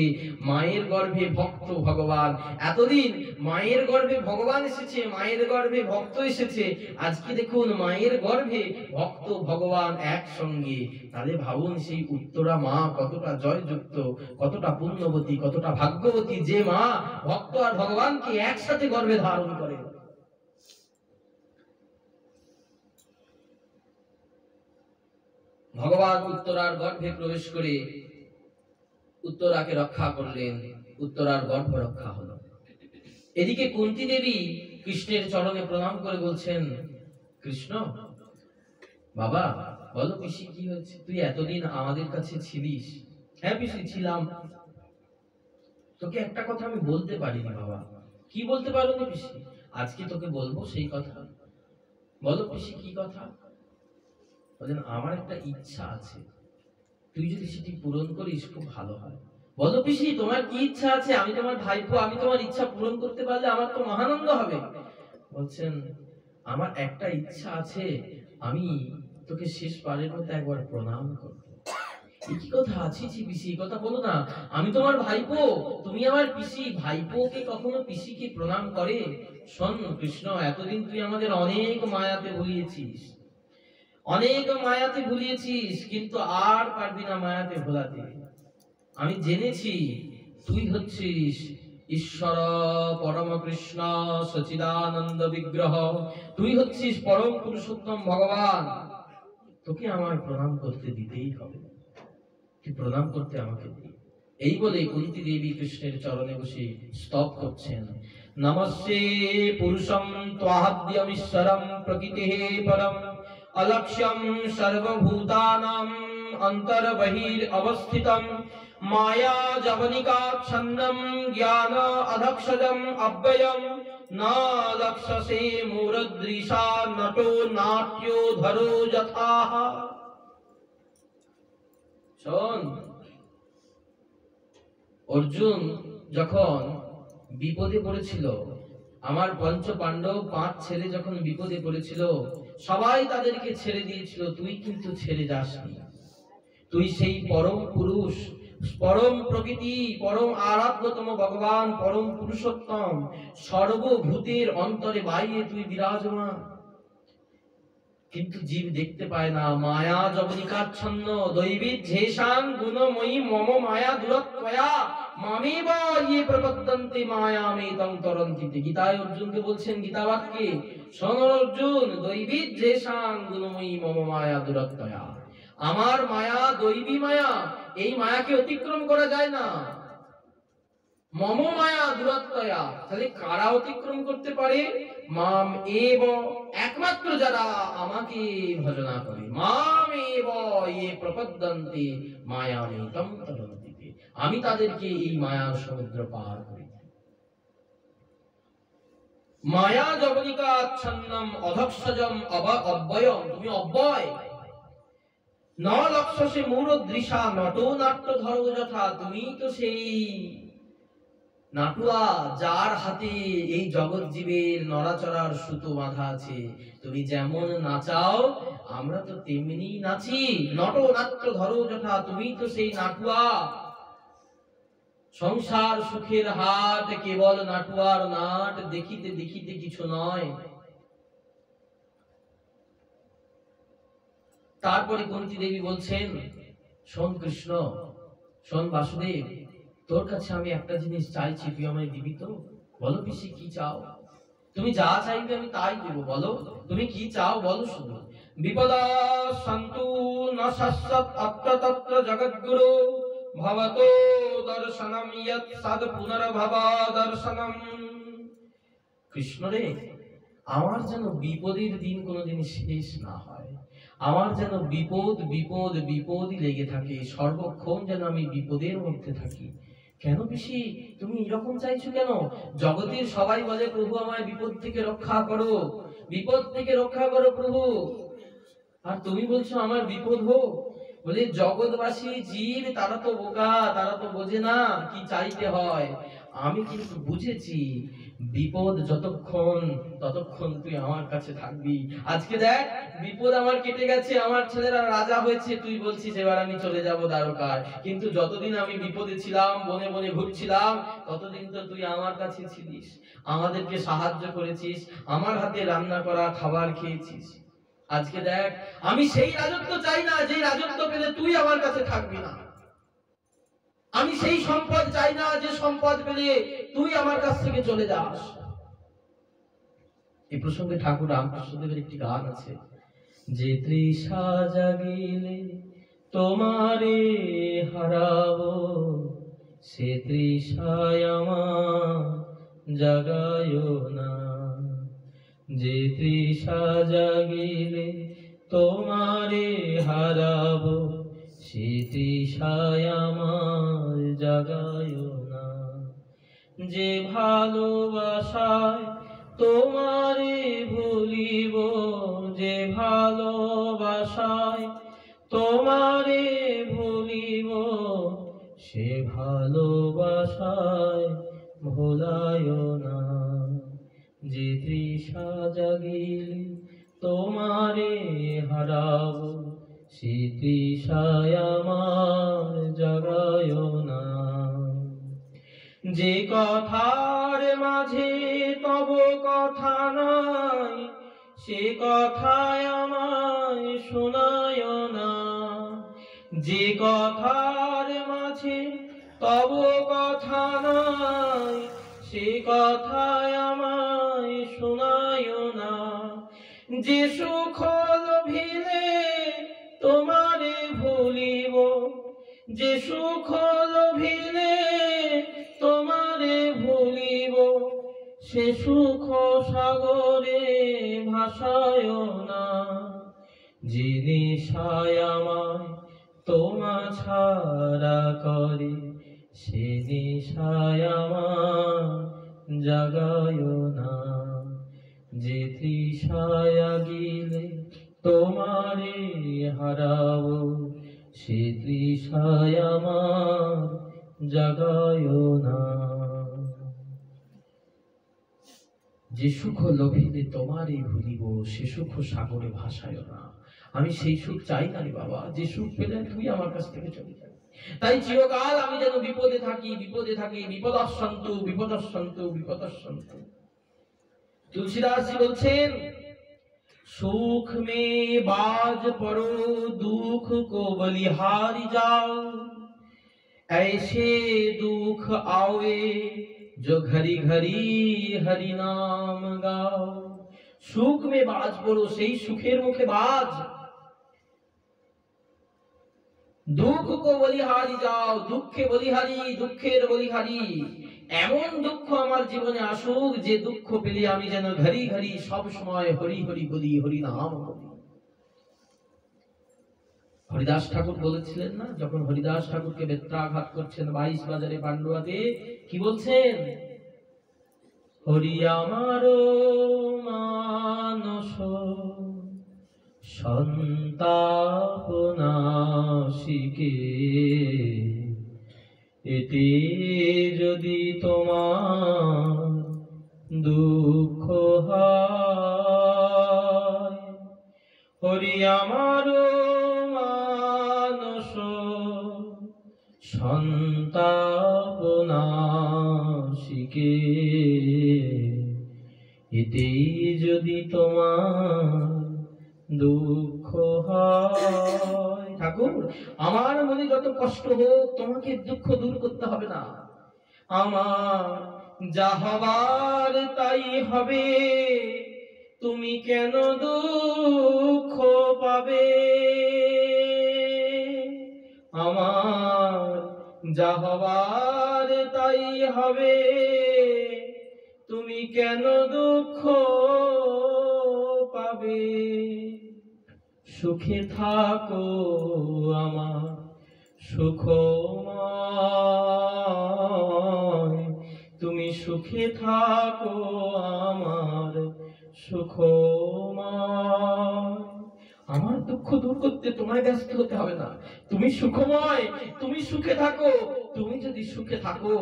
মায়ের গর্ভে ভক্ত ভগবান। এতদিন মায়ের গর্ভে ভগবান এসেছে, মায়ের গর্ভে ভক্ত এসেছে, আজকে দেখুন মায়ের গর্ভে ভক্ত ভগবান একসঙ্গে। তাহলে ভাবুন সেই উত্তরা মা কতটা জয়যুক্ত, কতটা পুণ্যবতী, কতটা ভাগ্যবতী, যে মা ভক্ত আর ভগবানকে একসাথে গর্ভে ধারণ করে। ভগবান উত্তরার গর্ভে প্রবেশ করে উত্তরাকে রক্ষা করলেন, উত্তরার গর্ভ রক্ষা হলো। এদিকে কুন্তী দেবী কৃষ্ণের চরণে প্রণাম করে বলছেন, কৃষ্ণ বাবা বলো পিসি কি হয়েছে? তুই এতদিন আমাদের কাছে ছিলিস। হ্যাঁ পিসি ছিলাম, তোকে একটা কথা আমি বলতে পারিনি বাবা। কি বলতে পারোনি পিসি? আজকে তোকে বলবো সেই কথা। বলো পিসি কি কথা? বলেন আমার একটা ইচ্ছা আছে, তুই যদি সেটি পূরণ করিস খুব ভালো হয়। বলো পিসি তোমার কি ইচ্ছা আছে? আমি তোমার ভাইপো, আমি তোমার ইচ্ছা পূরণ করতে পারলে আমার তো মহানন্দ হবে। বলছেন আমার একটা ইচ্ছা আছে, আমি তোকে শেষবারের মতো একবার প্রণাম করব। কি কথা আছে পিসি? কথা বলো না, আমি তোমার ভাইপো, তুমি আমার পিসি। ভাইপোকে কখনো পিসিকে প্রণাম করে? শোন কৃষ্ণ, এতদিন তুই আমাদের অনেক মায়াতে ভুলিয়েছিস, কিন্তু আর পারবি না মায়াতে ভোলাতে। আমি জেনেছি তুই হচ্ছিস ঈশ্বর পরম কৃষ্ণ সচিদানন্দ বিগ্রহ, তুই হচ্ছিস পরম পুরুষোত্তম ভগবান। তোকে আমার প্রণাম করতে দিতেই হবে, তুই প্রণাম করতে আমাকে দে। এই বলে কুন্তী দেবী কৃষ্ণের চরণে বসে স্তব করছেন। নমস্তে পুরুষম ত্বাদ্যমীশ্বরম প্রকৃতিঃ পরম অলক্ষ্যম সর্বভূতানাম অন্তর্বহির অবস্থিতম মায়া জবনিকাচ্ছন্নম জ্ঞান অধক্ষজম অব্যয়ম না লক্ষ্যসে মূরদৃশা নটো নাট্যো ধরো যথাঃ। শোন, অর্জুন যখন বিপদে পড়েছিল, আমার পঞ্চ পাণ্ডব 5 ছেলে যখন বিপদে পড়েছিল, সবাই তাদেরকে ছেড়ে দিয়েছিল, তুই কিন্তু ছেড়ে যাসনি। তুই সেই পরম পুরুষ, পরম প্রকৃতি, পরম আরাধ্যতম ভগবান, পরম পুরুষোত্তম, সর্বভূতের অন্তরে বাইরে তুই বিরাজমান। কিন্তু জীব দেখতে পায় না। মায়া জবনিকাচ্ছন্ন দৈবিক ঝেষাং গুণময়ী মম মায়া দুরত্বয়া মামেব ইয়ে প্রপদ্যন্তে মায়ামেতং তরন্তি। গীতায় অর্জুনকে বলছেন গীতা বাক্যে, শোন অর্জুন, দৈবিক ঝেষাং গুণময়ী মম মায়া দুরত্বয়া, আমার মায়া দৈবী মায়া, এই মায়াকে অতিক্রম করা যায় না। মম মায়া দুরত্বয়া, তাহলে কারা অতিক্রম করতে পারে? মাম এব, একমাত্র যারা আমাকে ভজনা করে। মাম এব ইয়ে প্রপদ্যন্তে মায়ামেতং তরন্তি, আমি তাদেরকে এই মায়ার সমুদ্র পার করি। মায়া জবনিকাচ্ছন্নম অধক্ষজম অব্যয়ম, তুমি অব্যয়। ন লক্ষ্যসে মূঢ়দৃশা নটো নাট্য ধর্ম যথা, তুমি তো সেই নাটুয়া যার হাতে এই জগৎ জীবের নড়াচড়ার সুতো বাঁধা আছে। তুমি যেমন নাচাও আমরা তো তেমনি নাচি। নট নাট্য ধরো যথা, তুমি তো সেই নাটুয়া। সংসার সুখের হাট কেবল নাটুয়ার নাট, দেখিতে দেখিতে কিছু নয়। তারপরে কুন্তী দেবী বলছেন, শোন কৃষ্ণ, শোন বাসুদেব, তোর কাছে আমি একটা জিনিস চাইছি, তুই আমায় দিবি তো? বলো পিসি কি চাও? তুমি যা চাইবে আমি তাই দেব, বলো তুমি কি চাও, বলো শুধু। বিপদা সন্তু ন শাশ্বত অত্র তত্র জগদ্গুরু ভবতো দর্শনম ইয়ৎ সদ পুনর্ভবা দর্শনম। কৃষ্ণ রে, আমার যেন বিপদের দিন কোনোদিন শেষ না হয়, আমার যেন বিপদ বিপদ বিপদই লেগে থাকে, সর্বক্ষণ যেন আমি বিপদের মধ্যে থাকি। কেন পিসি তুমি এরকম চাইছো কেন? জগতের সবাই বলে প্রভু আমায় বিপদ থেকে রক্ষা করো, বিপদ থেকে রক্ষা করো প্রভু, আর তুমি বলছো আমার বিপদ হোক। বলে জগৎবাসী জীব তারা তো বোকা, তারা তো বোঝে না কি চাইতে হয়। আমি কিন্তু বুঝেছি, বিপদ যতক্ষণ ততক্ষণ তুই আমার কাছে থাকবি। আজকে দেখ বিপদ আমার কেটে গেছে, আমার ছেলেরা রাজা হয়েছে, তুই বলছিস এবার আমি চলে যাব দ্বারকায়। কিন্তু যতদিন আমি বিপদে ছিলাম, বনে বনে ঘুরছিলাম, ততদিন তো তুই আমার কাছে ছিলিস, আমাদেরকে সাহায্য করেছিস, আমার হাতে রান্না করা খাবার খেয়েছিস। আজকে দেখ আমি সেই রাজত্ব চাই না যে রাজত্ব পেলে তুই আমার কাছে থাকবি না। আমি সেই সম্পদ চাই না যে সম্পদ পেলে তুই আমার কাছ থেকে চলে যাস। এই প্রসঙ্গে ঠাকুর রামকৃষ্ণদেবের একটি গান আছে, যে তৃষা জাগিলে তোমারে হারাবো, সে তৃষায় আমার জাগায় না। যে তৃষা জাগিলে তোমারে হারাবো, সে তৃষায় আমার জাগায় না। যে ভালোবাসায় তোমারে ভুলিব, যে ভালোবাসায় তোমারে ভুলিব, সে ভালোবাসায় ভোলায় না। যে তৃষা জাগিলে তোমারে হারাবো, সে তৃষায় আমার জাগায় না। যে কথার মাঝে তব কথা নাই, সে কথায় আমায় শোনায় না। যে কথার মাঝে তব কথা নাই, সে কথায় আমায় শোনায় না। যে সুখ লোভিলে তোমারে ভুলিব, যে সুখ লোভিলে তোমারে ভুলিব, সে সুখ সাগরে ভাসায় না। যে নেশায় আমায় তোমা ছাড়া করে, সে নেশায় আমার জাগায় না। যে তৃষায় গিলে তোমারে হারাবো, সে তৃষায় আমার জাগায় না। যে সুখ লোভিলে তোমারে ভুলিব, সে সুখ সাগরে ভাসায় না। আমি সেই সুখ চাই না রে বাবা, যে সুখ পেলে তুই আমার কাছ থেকে চলে যাবি। তাই চিরকাল আমি যেন বিপদে থাকি, বিপদে থাকি, বিপদঃসন্তু বিপদঃসন্তু বিপদঃসন্তু। তুলসীদাসজি বলছেন, सुख में बाज पड़ो दुख को बलिहारी जाओ, ऐसे दुख आवे जो घड़ी घड़ी हरि नाम गाओ। सुख में बाज पड़ो, সেই সুখের মুখে বাজ, দুঃখ কো বলিহারি যাও, দুঃখে বলিহারি, দুঃখের বলিহারি। এমন দুঃখ আমার জীবনে আসুক যে দুঃখ পেলে আমি যেন ঘড়ি ঘড়ি সব সময় হরি হরি বলি, হরি নাম বলি। হরিদাস ঠাকুর বলেছিলেন না, যখন হরিদাস ঠাকুরকে বেত্রাঘাত করছেন 22 বাজারে পান্ডুয়াতে, কি বলছেন? হরি আমার মানস সন্তাপ নাশিকে, এতে যদি তোমার দুঃখ হয়। হরি আমার মানস সন্তাপ নাশিকে, এতে যদি তোমার দুঃখ হয়। ঠাকুর, আমার মনে যত কষ্ট হোক তোমাকে দুঃখ দূর করতে হবে না। আমার যা হবার তাই হবে, তুমি কেন দুঃখ পাবে? আমার যা হবার তাই হবে, তুমি কেন দুঃখ পাবে? সুখে থাকো আমার সুখময়, তুমি সুখে থাকো আমার সুখময়। আমার দুঃখ দূর করতে তোমায় ব্যস্ত হতে হবে না, তুমি সুখময়, তুমি সুখে থাকো। তুমি যদি সুখে থাকো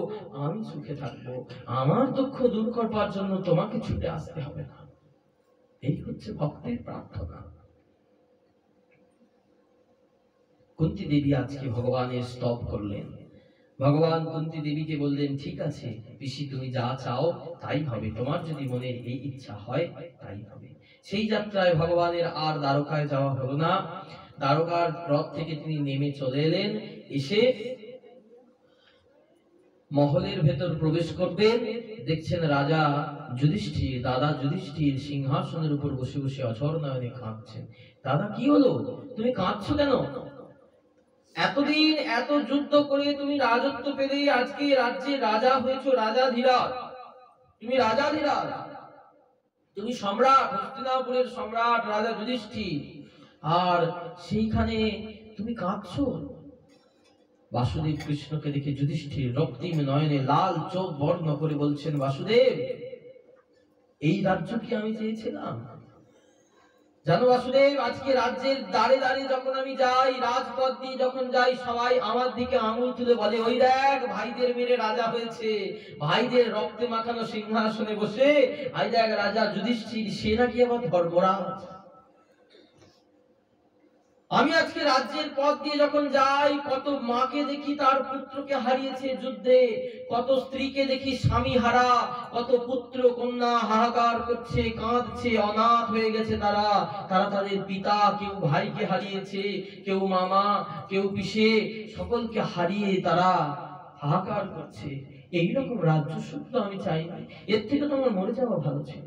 আমি সুখে থাকবো। আমার দুঃখ দূর করবার জন্য তোমাকে ছুটে আসতে হবে না। এই হচ্ছে ভক্তের প্রার্থনা। কুন্তী দেবী আজকে ভগবানের স্তব করলেন। ভগবান কুন্তী দেবীকে বললেন, ঠিক আছে পিসি, তুমি যা চাও তাই হবে, তোমার যদি মনে এই ইচ্ছা হয় তাই হবে। সেই যাত্রায় ভগবানের আর দ্বারকায় যাওয়া হলো না। দ্বারকার রথ থেকে তিনি নেমে চলে এলেন। এসে মহলের ভেতর প্রবেশ করবেন, দেখছেন রাজা যুধিষ্ঠির, দাদা যুধিষ্ঠির সিংহাসনের উপর বসে বসে অঝর নয়নে কাঁদছেন। দাদা, কি হলো? তুমি কাঁদছো কেন? এতদিন এত যুদ্ধ করে তুমি রাজত্ব পেলে আজকে রাজ্যে রাজা হয়েছো, রাজাধিরাজ। তুমি রাজাধিরাজ, তুমি সম্রাট, হস্তিনাপুরের সম্রাট রাজা যুধিষ্ঠির, আর সেইখানে তুমি কাঁদছো। বাসুদেব কৃষ্ণকে দেখে যুধিষ্ঠির রক্তিম নয়নে লাল চোখ বর্ণ করে বলছেন, বাসুদেব, এই রাজ্য কি আমি চেয়েছিলাম? জানো বাসুদেব, আজকে রাজ্যের দাঁড়ে দাঁড়িয়ে যখন আমি যাই, রাজপথ দিয়ে যখন যাই, সবাই আমার দিকে আঙুল তুলে বলে, ওই দেখ ভাইদের মেরে রাজা হয়েছে, ভাইদের রক্তে মাখানো সিংহাসনে বসে আই দেখ রাজা যুধিষ্ঠির, সে নাকি আবার ধর্মরাজ। আমি আজকে রাজ্যের পথ দিয়ে যখন যাই, কত মাকে দেখি তার পুত্রকে হারিয়েছে যুদ্ধে, কত স্ত্রীকে দেখি স্বামী হারা, কত পুত্র কন্যা হাহাকার করছে, কাঁদছে, অনাথ হয়ে গেছে তারা। তারা তাদের পিতা, কেউ ভাইকে হারিয়েছে, কেউ মামা, কেউ পিসে, সকলকে হারিয়ে তারা হাহাকার করছে। এইরকম রাজ্য সুখ তো আমি চাই না, এর থেকে তোমার মরে যাওয়া ভালো ছিল।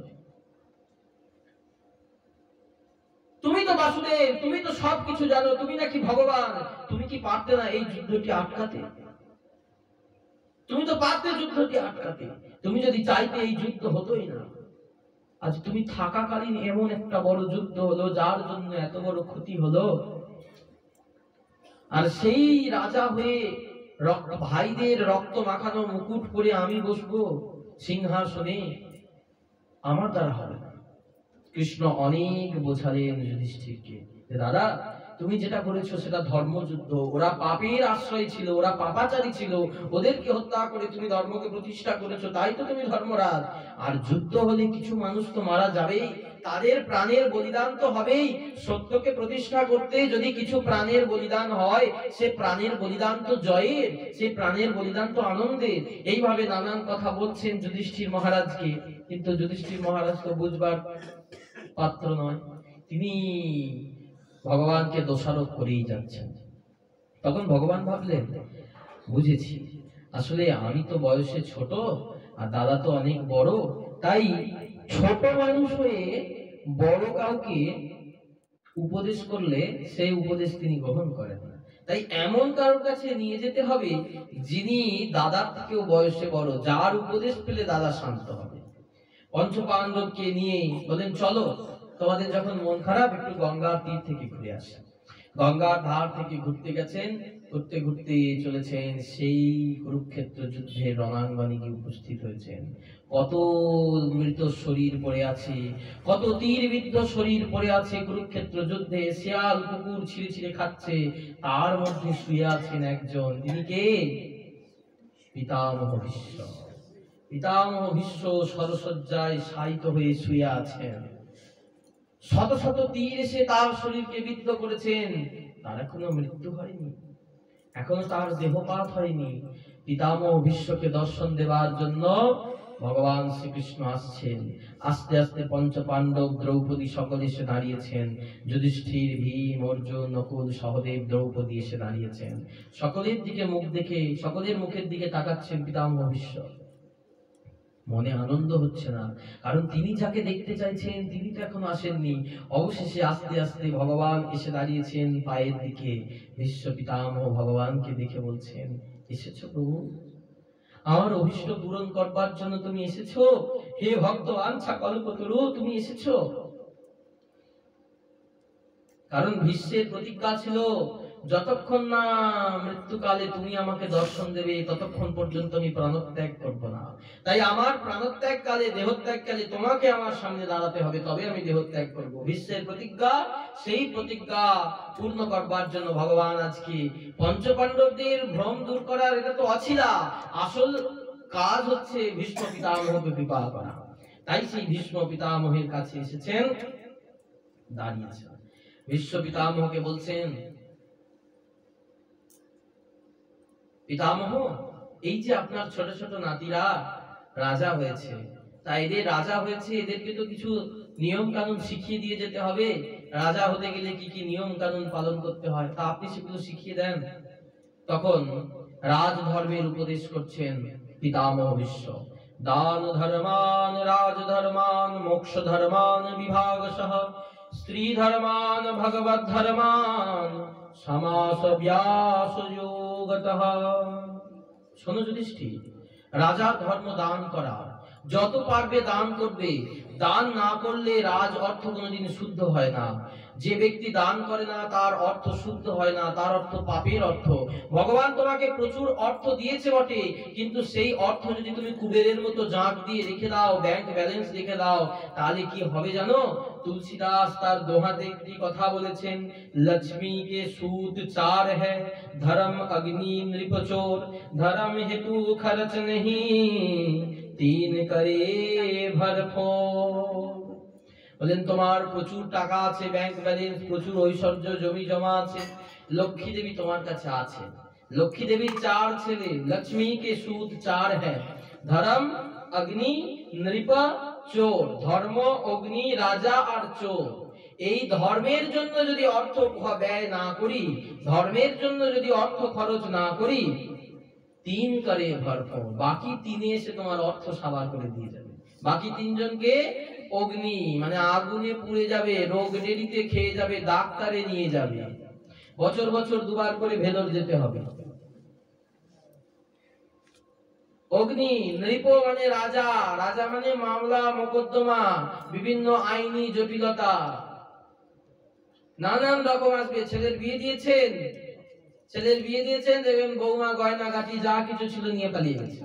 তুমি তো বাসুদেব, তুমি তো সবকিছু জানো, তুমি নাকি ভগবান, তুমি কি পারতে না এই যুদ্ধটি আটকাতে? তুমি তো পারতে যুদ্ধটি আটকাতে, তুমি যদি চাইতে এই যুদ্ধ হতোই না। আজ তুমি থাকাকালীন এমন একটা বড় যুদ্ধ হলো, যার জন্য এত বড় ক্ষতি হলো। আর সেই রাজা হয়ে ভাইদের রক্ত মাখানো মুকুট পরে আমি বসবো সিংহাসনে, আমার দ্বারা হবে না। কৃষ্ণ অনেক বোঝালেন যুধিষ্ঠিরকে, দাদা তুমি যেটা করেছো সেটা ধর্মযুদ্ধ। ওরা পাপের আশ্রয় ছিল, ওরা পাপাচারী ছিল, ওদেরকে হত্যা করে তুমি ধর্মকে প্রতিষ্ঠা করেছো, তাই তো তুমি ধর্মরাজ। আর যুদ্ধ হলে কিছু মানুষ তো মারা যাবেই, তাদের প্রাণের বলিদান তো হবেই। সত্যকে প্রতিষ্ঠা করতে যদি কিছু প্রাণের বলিদান হয়, সে প্রাণের বলিদান তো জয়ের, সে প্রাণের বলিদান তো আনন্দের। এইভাবে নানান কথা বলছেন যুধিষ্ঠির মহারাজকে, কিন্তু যুধিষ্ঠির মহারাজ তো বুঝবার পাত্র নয়। তিনি ভগবানকে দোষারোপ করেই যাচ্ছেন। তখন ভগবান ভাবলেন, বুঝেছি, আসলে আমি তো বয়সে ছোট আর দাদা তো অনেক বড়, তাই ছোট মানুষ হয়ে বড় কাউকে উপদেশ করলে সেই উপদেশ তিনি গ্রহণ করেন না। তাই এমন কারোর কাছে নিয়ে যেতে হবে যিনি দাদার থেকেও বয়সে বড়, যার উপদেশ পেলে দাদা শান্ত হবে। পঞ্চপাণ্ডবকে নিয়ে বলেন, চলো, তোমাদের যখন মন খারাপ একটু গঙ্গার তীর থেকে ঘুরে আসে। গঙ্গার ধার থেকে ঘুরতে গেছেন, ঘুরতে ঘুরতে চলেছেন, সেই কুরুক্ষেত্র যুদ্ধের রণাঙ্গনে গিয়ে উপস্থিত হয়েছেন। কত মৃত শরীর পড়ে আছে, কত তীরবিদ্ধ শরীর পড়ে আছে কুরুক্ষেত্র যুদ্ধে, শিয়াল কুকুর ছিঁড়ে ছিঁড়ে খাচ্ছে, তার মধ্যে শুয়ে আছেন একজন, তিনি কে? পিতামহ ভীষ্ম। পিতামহ ভীষ্ম সরসজ্জায় শায়িত হয়ে শুয়ে আছেন। শত শত তীর এসে তার শরীরকে বিদ্ধ করেছেন, তার এখনো মৃত্যু হয়নি, এখনো তার দেহপাত হয়নি। পিতামহ ভীষ্মকে দর্শন দেওয়ার জন্য ভগবান শ্রীকৃষ্ণ আসছেন। আস্তে আস্তে পঞ্চপাণ্ডব, দ্রৌপদী সকলে এসে দাঁড়িয়েছেন। যুধিষ্ঠির, ভীম, অর্জুন, নকুল, সহদেব, দ্রৌপদী এসে দাঁড়িয়েছেন। সকলের দিকে মুখ দেখে, সকলের মুখের দিকে তাকাচ্ছেন পিতামহ ভীষ্ম। মনে আনন্দ হচ্ছে না, কারণ তিনি যাকে দেখতে চাইছেন তিনি তো এখনো আসেননি। অবশেষে আস্তে আস্তে ভগবান এসে দাঁড়িয়েছেন পায়ের দিকে। ভীষ্ম পিতামহ ভগবানকে দেখে বলছেন, এসেছো প্রভু, আমার অভিষ্ট পূরণ করবার জন্য তুমি এসেছো? হে ভক্ত বাঞ্ছা কল্পতরু, তুমি এসেছো? কারণ ভীষ্মের প্রতিজ্ঞা ছিল, যতক্ষণ না মৃত্যুকালে তুমি আমাকে দর্শন দেবে ততক্ষণ পর্যন্ত আমি প্রাণত্যাগ করব না। তাই আমার প্রাণত্যাগ কালে, দেহত্যাগ কালে তোমাকে আমার সামনে দাঁড়াতে হবে, তবে আমি দেহত্যাগ করব। ভীষ্মের প্রতিজ্ঞা, সেই প্রতিজ্ঞা পূর্ণ করবার জন্য ভগবান আজকে পঞ্চপাণ্ডবদের ভ্রম দূর করার, এটা তো অছিলা, আসল কাজ হচ্ছে ভীষ্ম পিতামহকে কৃপা করা। তাই সেই ভীষ্ম পিতামহের কাছে এসেছেন, দাঁড়িয়েছেন। ভীষ্ম পিতামহকে বলছেন, পিতামহ, এই যে আপনার ছোট ছোট নাতিরা রাজা হয়েছে, তাই এদের রাজা হয়েছে, এদেরকে তো কিছু নিয়ম কানুন শিখিয়ে দিয়ে যেতে হবে। রাজা হতে গেলে কি কি নিয়ম কানুন পালন করতে হয়, তা আপনি সেগুলো শিখিয়ে দেন। তখন রাজধর্মের উপদেশ করছেন পিতামহ ভীষ্ম। দান ধর্মান রাজধর্মান মোক্ষ ধর্মান বিভাগশঃ স্ত্রী ধর্মান ভগবদ ধর্মান সমাস ব্যাস যোগতঃ। শোনো যুধিষ্ঠির, রাজার ধর্ম দান করা, যত পারবে দান করবে। দান না করলে রাজ অর্থ কোনোদিন শুদ্ধ হয় না। যে ব্যক্তি দান করে না তার অর্থ শুদ্ধ হয় না, তার অর্থ পাপের অর্থ। ভগবান তোমাকে প্রচুর অর্থ দিয়েছে বটে, কিন্তু সেই অর্থ যদি তুমি কুবেরের মতো জাঁক দিয়ে রেখে দাও, ব্যাংক ব্যালেন্স রেখে দাও, তাহলে কি হবে জানো? তুলসীদাস তার দোহাতে একটি কথা বলেছেন, লক্ষ্মী কে सूत चार है, धर्म अग्नि नृप चोर, धर्म हेतु खर्च नहीं, तीन करे भरफोर। বলেন, তোমার প্রচুর টাকা আছে, ব্যাংক ব্যালেন্স, প্রচুর ঐশ্বর্য, জমি জমা আছে, লক্ষ্মী দেবী তোমার কাছে আছে। লক্ষ্মী দেবীর 4 ছেলে, লক্ষ্মী কে सूत 4 है, धर्म अग्नि नृप चोर। ধর্ম, অগ্নি, রাজা আর চোর। এই ধর্মের জন্য যদি অর্থ ব্যয় না করি, ধর্মের জন্য যদি অর্থ খরচ না করি, 3 করে ভরপুর, বাকি 3 এসে তোমার অর্থ সাবার করে দিয়ে যাবে। বাকি 3 জনকে অগ্নি মানে আগুনে পুড়ে যাবে, রোগ ডেরিতে খেয়ে যাবে, ডাক্তারে নিয়ে যাবে, বছর বছর 2 বার করে ভেলোর যেতে হবে। অগ্নি নৃপ মানে রাজা, রাজা মানে মামলা মোকদ্দমা, বিভিন্ন আইনি জটিলতা, নানান রকম আসবে। ছেলের বিয়ে দিয়েছেন, দেখবেন বৌমা গয়না গাটি যা কিছু ছিল নিয়ে পালিয়ে গেছে,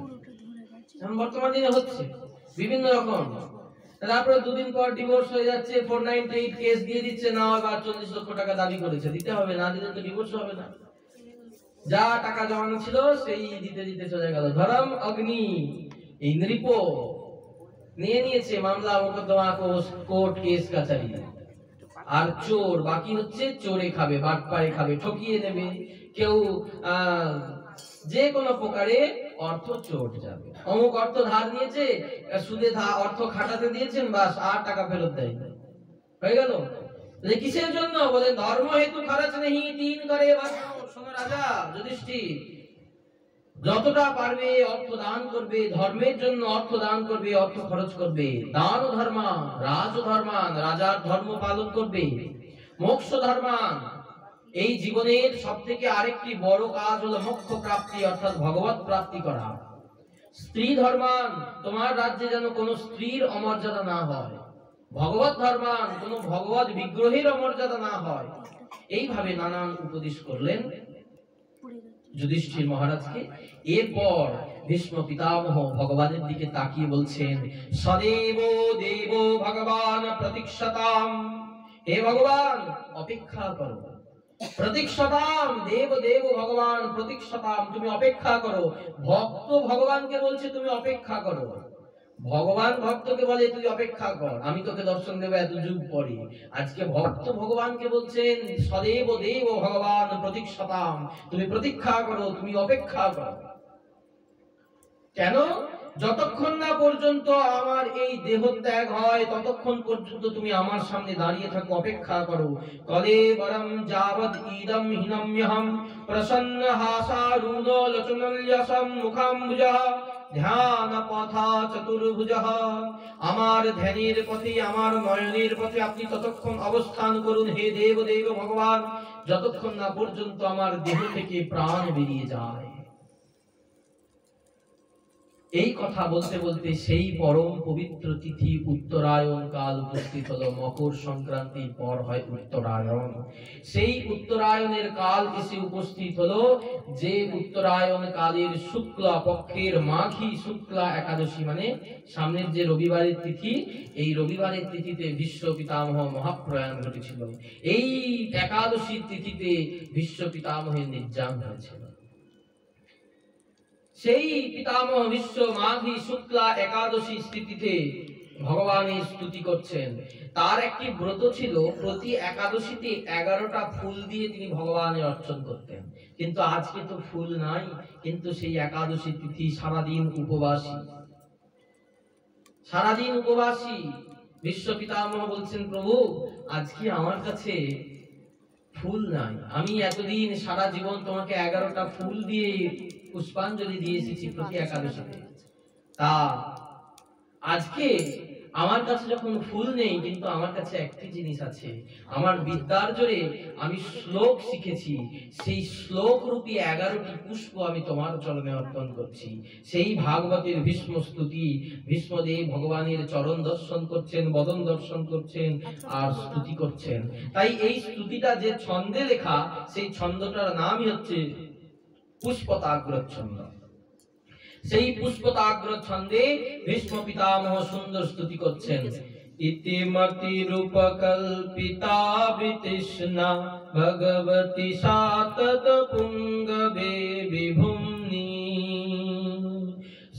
এখন বর্তমান দিনে হচ্ছে বিভিন্ন রকম। তারপরে 2 দিন পর ডিভোর্স হয়ে যাচ্ছে, 498 কেস দিয়ে দিচ্ছে, না আবার 40 লক্ষ টাকা দাবি করেছে, দিতে হবে, না দিলে তো ডিভোর্স হবে না। যা টাকা জমানো ছিল সেই দিতে দিতে চলে গেল। ধর্ম অগ্নি, এই নৃপ নিয়ে নিয়েছে মামলা মোকদ্দমা, কোর্ট কেস কাছারি। আর চোর বাকি হচ্ছে, চোরে খাবে, বাটপারে খাবে, ঠকিয়ে নেবে, কেউ যে কোনো প্রকারে অর্থ চোট যাবে। অমুক অর্থ ধার নিয়েছে, সুদে অর্থ খাটাতে দিয়েছেন, বাস আর টাকা ফেরত দেয়, হয়ে গেল। বলে কিসের জন্য? বলে ধর্ম হেতু খরচ নেই তিন করে বর্ণ। শোনো রাজা যুধিষ্ঠির, যতটা পারবে অর্থ দান করবে, ধর্মের জন্য অর্থ দান করবে, অর্থ খরচ করবে। দান ধর্মান, রাজ ধর্মান, রাজার ধর্ম পালন করবে। মোক্ষ ধর্মান, এই জীবনের সবথেকে আরেকটি বড় কাজ হলো মোক্ষ প্রাপ্তি, অর্থাৎ ভগবত প্রাপ্তি করা। স্ত্রী ধর্মান, তোমার রাজ্যে যেন কোনো স্ত্রীর অমর্যাদা না হয়। ভগবত ধর্মান, কোনো ভগবত বিগ্রহের অমর্যাদা না হয়। এইভাবে নানান উপদেশ করলেন যুধিষ্ঠির মহারাজকে। এরপর ভীষ্ম পিতামহ ভগবানের দিকে তাকিয়ে বলছেন, সদেব দেব ভগবান প্রতীক্ষতাম। হে ভগবান, অপেক্ষা করো। প্রতীক্ষতাম, দেব দেব ভগবান প্রতীক্ষতাম, তুমি অপেক্ষা করো। ভক্ত ভগবানকে বলছে তুমি অপেক্ষা করো। ভগবান ভক্তকে বলে তুই অপেক্ষা কর, আমি তোকে দর্শন দেব এত যুগ পরে। আজকে ভক্ত ভগবানকে বলছেন সদেব দেব ভগবান প্রতীক্ষতাম, তুমি প্রতীক্ষা করো, তুমি অপেক্ষা করো। কেন? যতক্ষণ না পর্যন্ত আমার এই দেহ ত্যাগ হয় ততক্ষণ পর্যন্ত তুমি আমার সামনে দাঁড়িয়ে থাকো, অপেক্ষা করো। কলে বরম যাবৎ ইদম হিনম্যহম প্রসন্ন হাসারুণ লোচনল্যসম মুখাম্বুজা ধ্যান পথা চতুর্ভুজঃ। আমার ধ্যানের পথে, আমার নয়নের পথে আপনি ততক্ষণ অবস্থান করুন হে দেব দেব ভগবান, যতক্ষণ না পর্যন্ত আমার দেহ থেকে প্রাণ বেরিয়ে যায়। এই কথা বলতে বলতে সেই পরম পবিত্র তিথি উত্তরায়ণ কাল উপস্থিত হলো। মকর সংক্রান্তির পর হয় উত্তরায়ণ। সেই উত্তরায়ণের কাল এসে উপস্থিত হলো, যে উত্তরায়ণ কালের শুক্লা পক্ষের মাঘী শুক্লা একাদশী, মানে সামনের যে রবিবারের তিথি, এই রবিবারের তিথিতে ভীষ্ম পিতামহ মহাপ্রয়াণ ঘটেছিল। এই একাদশীর তিথিতে ভীষ্ম পিতামহের নির্যান হয়েছিল। সেই পিতামহ ভীষ্ম মাঘী শুক্লা একাদশী তিথিতে ভগবানের স্তুতি করছেন। তার একটি ব্রত ছিল, প্রতি একাদশীতে 11টা ফুল দিয়ে তিনি ভগবানের অর্চন করতেন। কিন্তু আজকে তো ফুল নাই, কিন্তু সেই একাদশী তিথি সারাদিন উপবাসী, সারাদিন উপবাসী। ভীষ্ম পিতামহ বলছেন, প্রভু আজকে আমার কাছে ফুল নাই, আমি এতদিন সারা জীবন তোমাকে 11টা ফুল দিয়ে পুষ্পাঞ্জলি দিয়ে এসেছি প্রতি একাদশীতে, তা আজকে আমার কাছে যখন ফুল নেই, কিন্তু আমার কাছে একটি জিনিস আছে, আমার বিদ্যার জোরে আমি শ্লোক শিখেছি, সেই শ্লোক রূপী 11টি পুষ্প আমি তোমার চরণে অর্পণ করছি। সেই ভাগবতের ভীষ্ম স্তুতি, ভীষ্মদেব ভগবানের চরণ দর্শন করছেন, বদন দর্শন করছেন আর স্তুতি করছেন। তাই এই স্তুতিটা যে ছন্দে লেখা, সেই ছন্দটার নামই হচ্ছে পুষ্পতাগ্র ছন্দ। সেই পুষ্পতাগ্র ছন্দে ভীষ্ম পিতামহ সুন্দর স্তুতি করছেন। ইতিমতি রূপকল্পিতা বিতৃষ্ণা ভগবতী সাতত পুঙ্গবে বিভুম্নি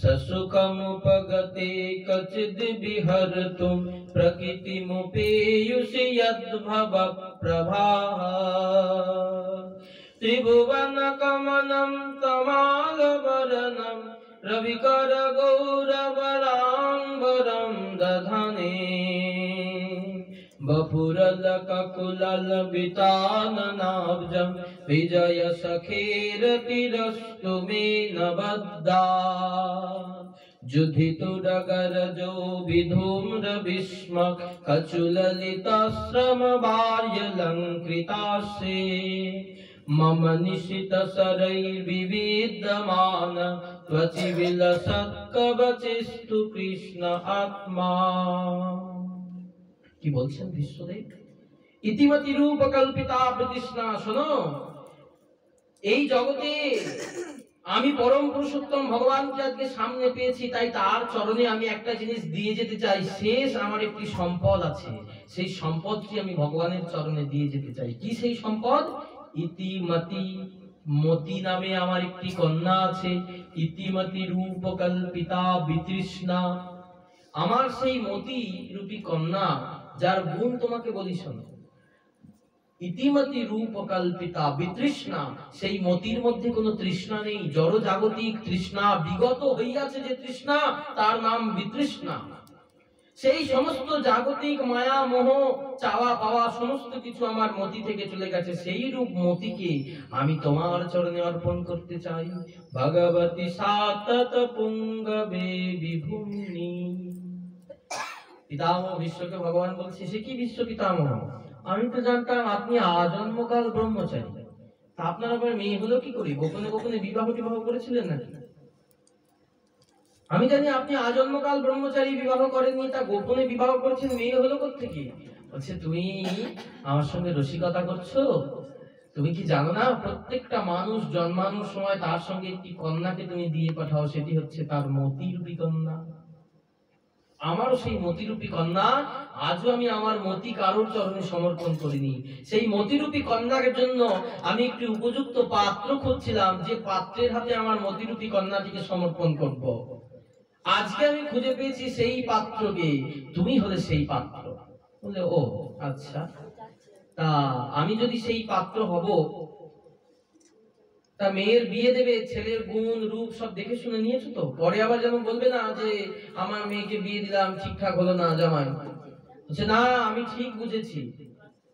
সসুখমুপগতে কচিদ বিহর্তুম প্রকৃতিমুপেয়ুষি যদ্ভব প্রভাঃ ত্রিভুবন কমনম তমালবরণম রবিকর গৌরবরাম্বরম দধনে বপুরলককুললবিতাননাব্জম বিজয় সখের তিরস্তু মে নবদ্দা যুধিতুরগরজো বিধূম্র বিস্ম কচুললিতাশ্রম বার্যলঙ্কৃতাস্যে মম নিশিত শরৈর্বিবিদ্যমান ত্বচি বিলসৎ কবচিস্তু কৃষ্ণ আত্মা। কি বলছেন ভীষ্মদেব? ইতিমতি রূপ কল্পিতা প্রতিষ্ঠা। শোনো, এই জগতে আমি পরম পুরুষোত্তম ভগবানকে আজকে সামনে পেয়েছি, তাই তার চরণে আমি একটা জিনিস দিয়ে যেতে চাই। শেষ আমার একটি সম্পদ আছে, সেই সম্পদটি আমি ভগবানের চরণে দিয়ে যেতে চাই। কি সেই সম্পদ? ইতিমতি, মতি নামে আমার একটি কন্যা আছে। ইতিমতি রূপ কল্পিতা বিতৃষ্ণা, আমার সেই মতি রূপী কন্যা, যার গুণ তোমাকে বলি শোনো। ইতিমতি রূপ কল্পিতা বিতৃষ্ণা, সেই মতির মধ্যে কোনো তৃষ্ণা নেই, জড় জাগতিক তৃষ্ণা, বিগত হইয়াছে যে তৃষ্ণা, তার নাম বিতৃষ্ণা। সেই সমস্ত জাগতিক মায়া মোহ চাওয়া পাওয়া সমস্ত কিছু আমার মতি থেকে চলে গেছে, সেই রূপ মতিকে আমি তোমার চরণে অর্পণ করতে চাই। ভগবতী সাতত পুঙ্গবে বিভূমি। পিতামহ বিশ্বকে ভগবান বলছে, সে কি বিশ্ব পিতামহ, আমি তো জানতাম আপনি আজন্মকাল ব্রহ্মচারী, তা আপনার আবার মেয়ে হলো কি করে? গোপনে গোপনে বিবাহ টিবাহ করেছিলেন নাকি? আমি জানি আপনি আজন্মকাল ব্রহ্মচারী, বিবাহ করেননি, তা গোপনে বিবাহ করেছেন, মেয়ে হলো কোত্থেকে? বলছে, তুমি আমার সঙ্গে রসিকতা করছো? তুমি কি জানো না, প্রত্যেকটা মানুষ জন্মানোর সময় তার সঙ্গে একটি কন্যাকে তুমি দিয়ে পাঠাও, সেটি হচ্ছে তার মতিরূপী কন্যা। আমারও সেই মতিরূপী কন্যা, আজও আমি আমার মতি কারোর চরণে সমর্পণ করিনি। সেই মতিরূপী কন্যার জন্য আমি একটি উপযুক্ত পাত্র খুঁজছিলাম, যে পাত্রের হাতে আমার মতিরূপী কন্যাটিকে সমর্পণ করব। আজকে আমি খুঁজে পেয়েছি সেই পাত্রকে, তুমি হলে সেই পাত্র। বলে, ও আচ্ছা, তা আমি যদি সেই পাত্র হব, তা মেয়ের বিয়ে দেবে, ছেলের গুণ রূপ সব দেখে শুনে নিয়েছো তো? পরে আবার যেন বলবে না যে আমার মেয়েকে বিয়ে দিলাম ঠিকঠাক হলো না জামাই। বলছে, না আমি ঠিক বুঝেছি,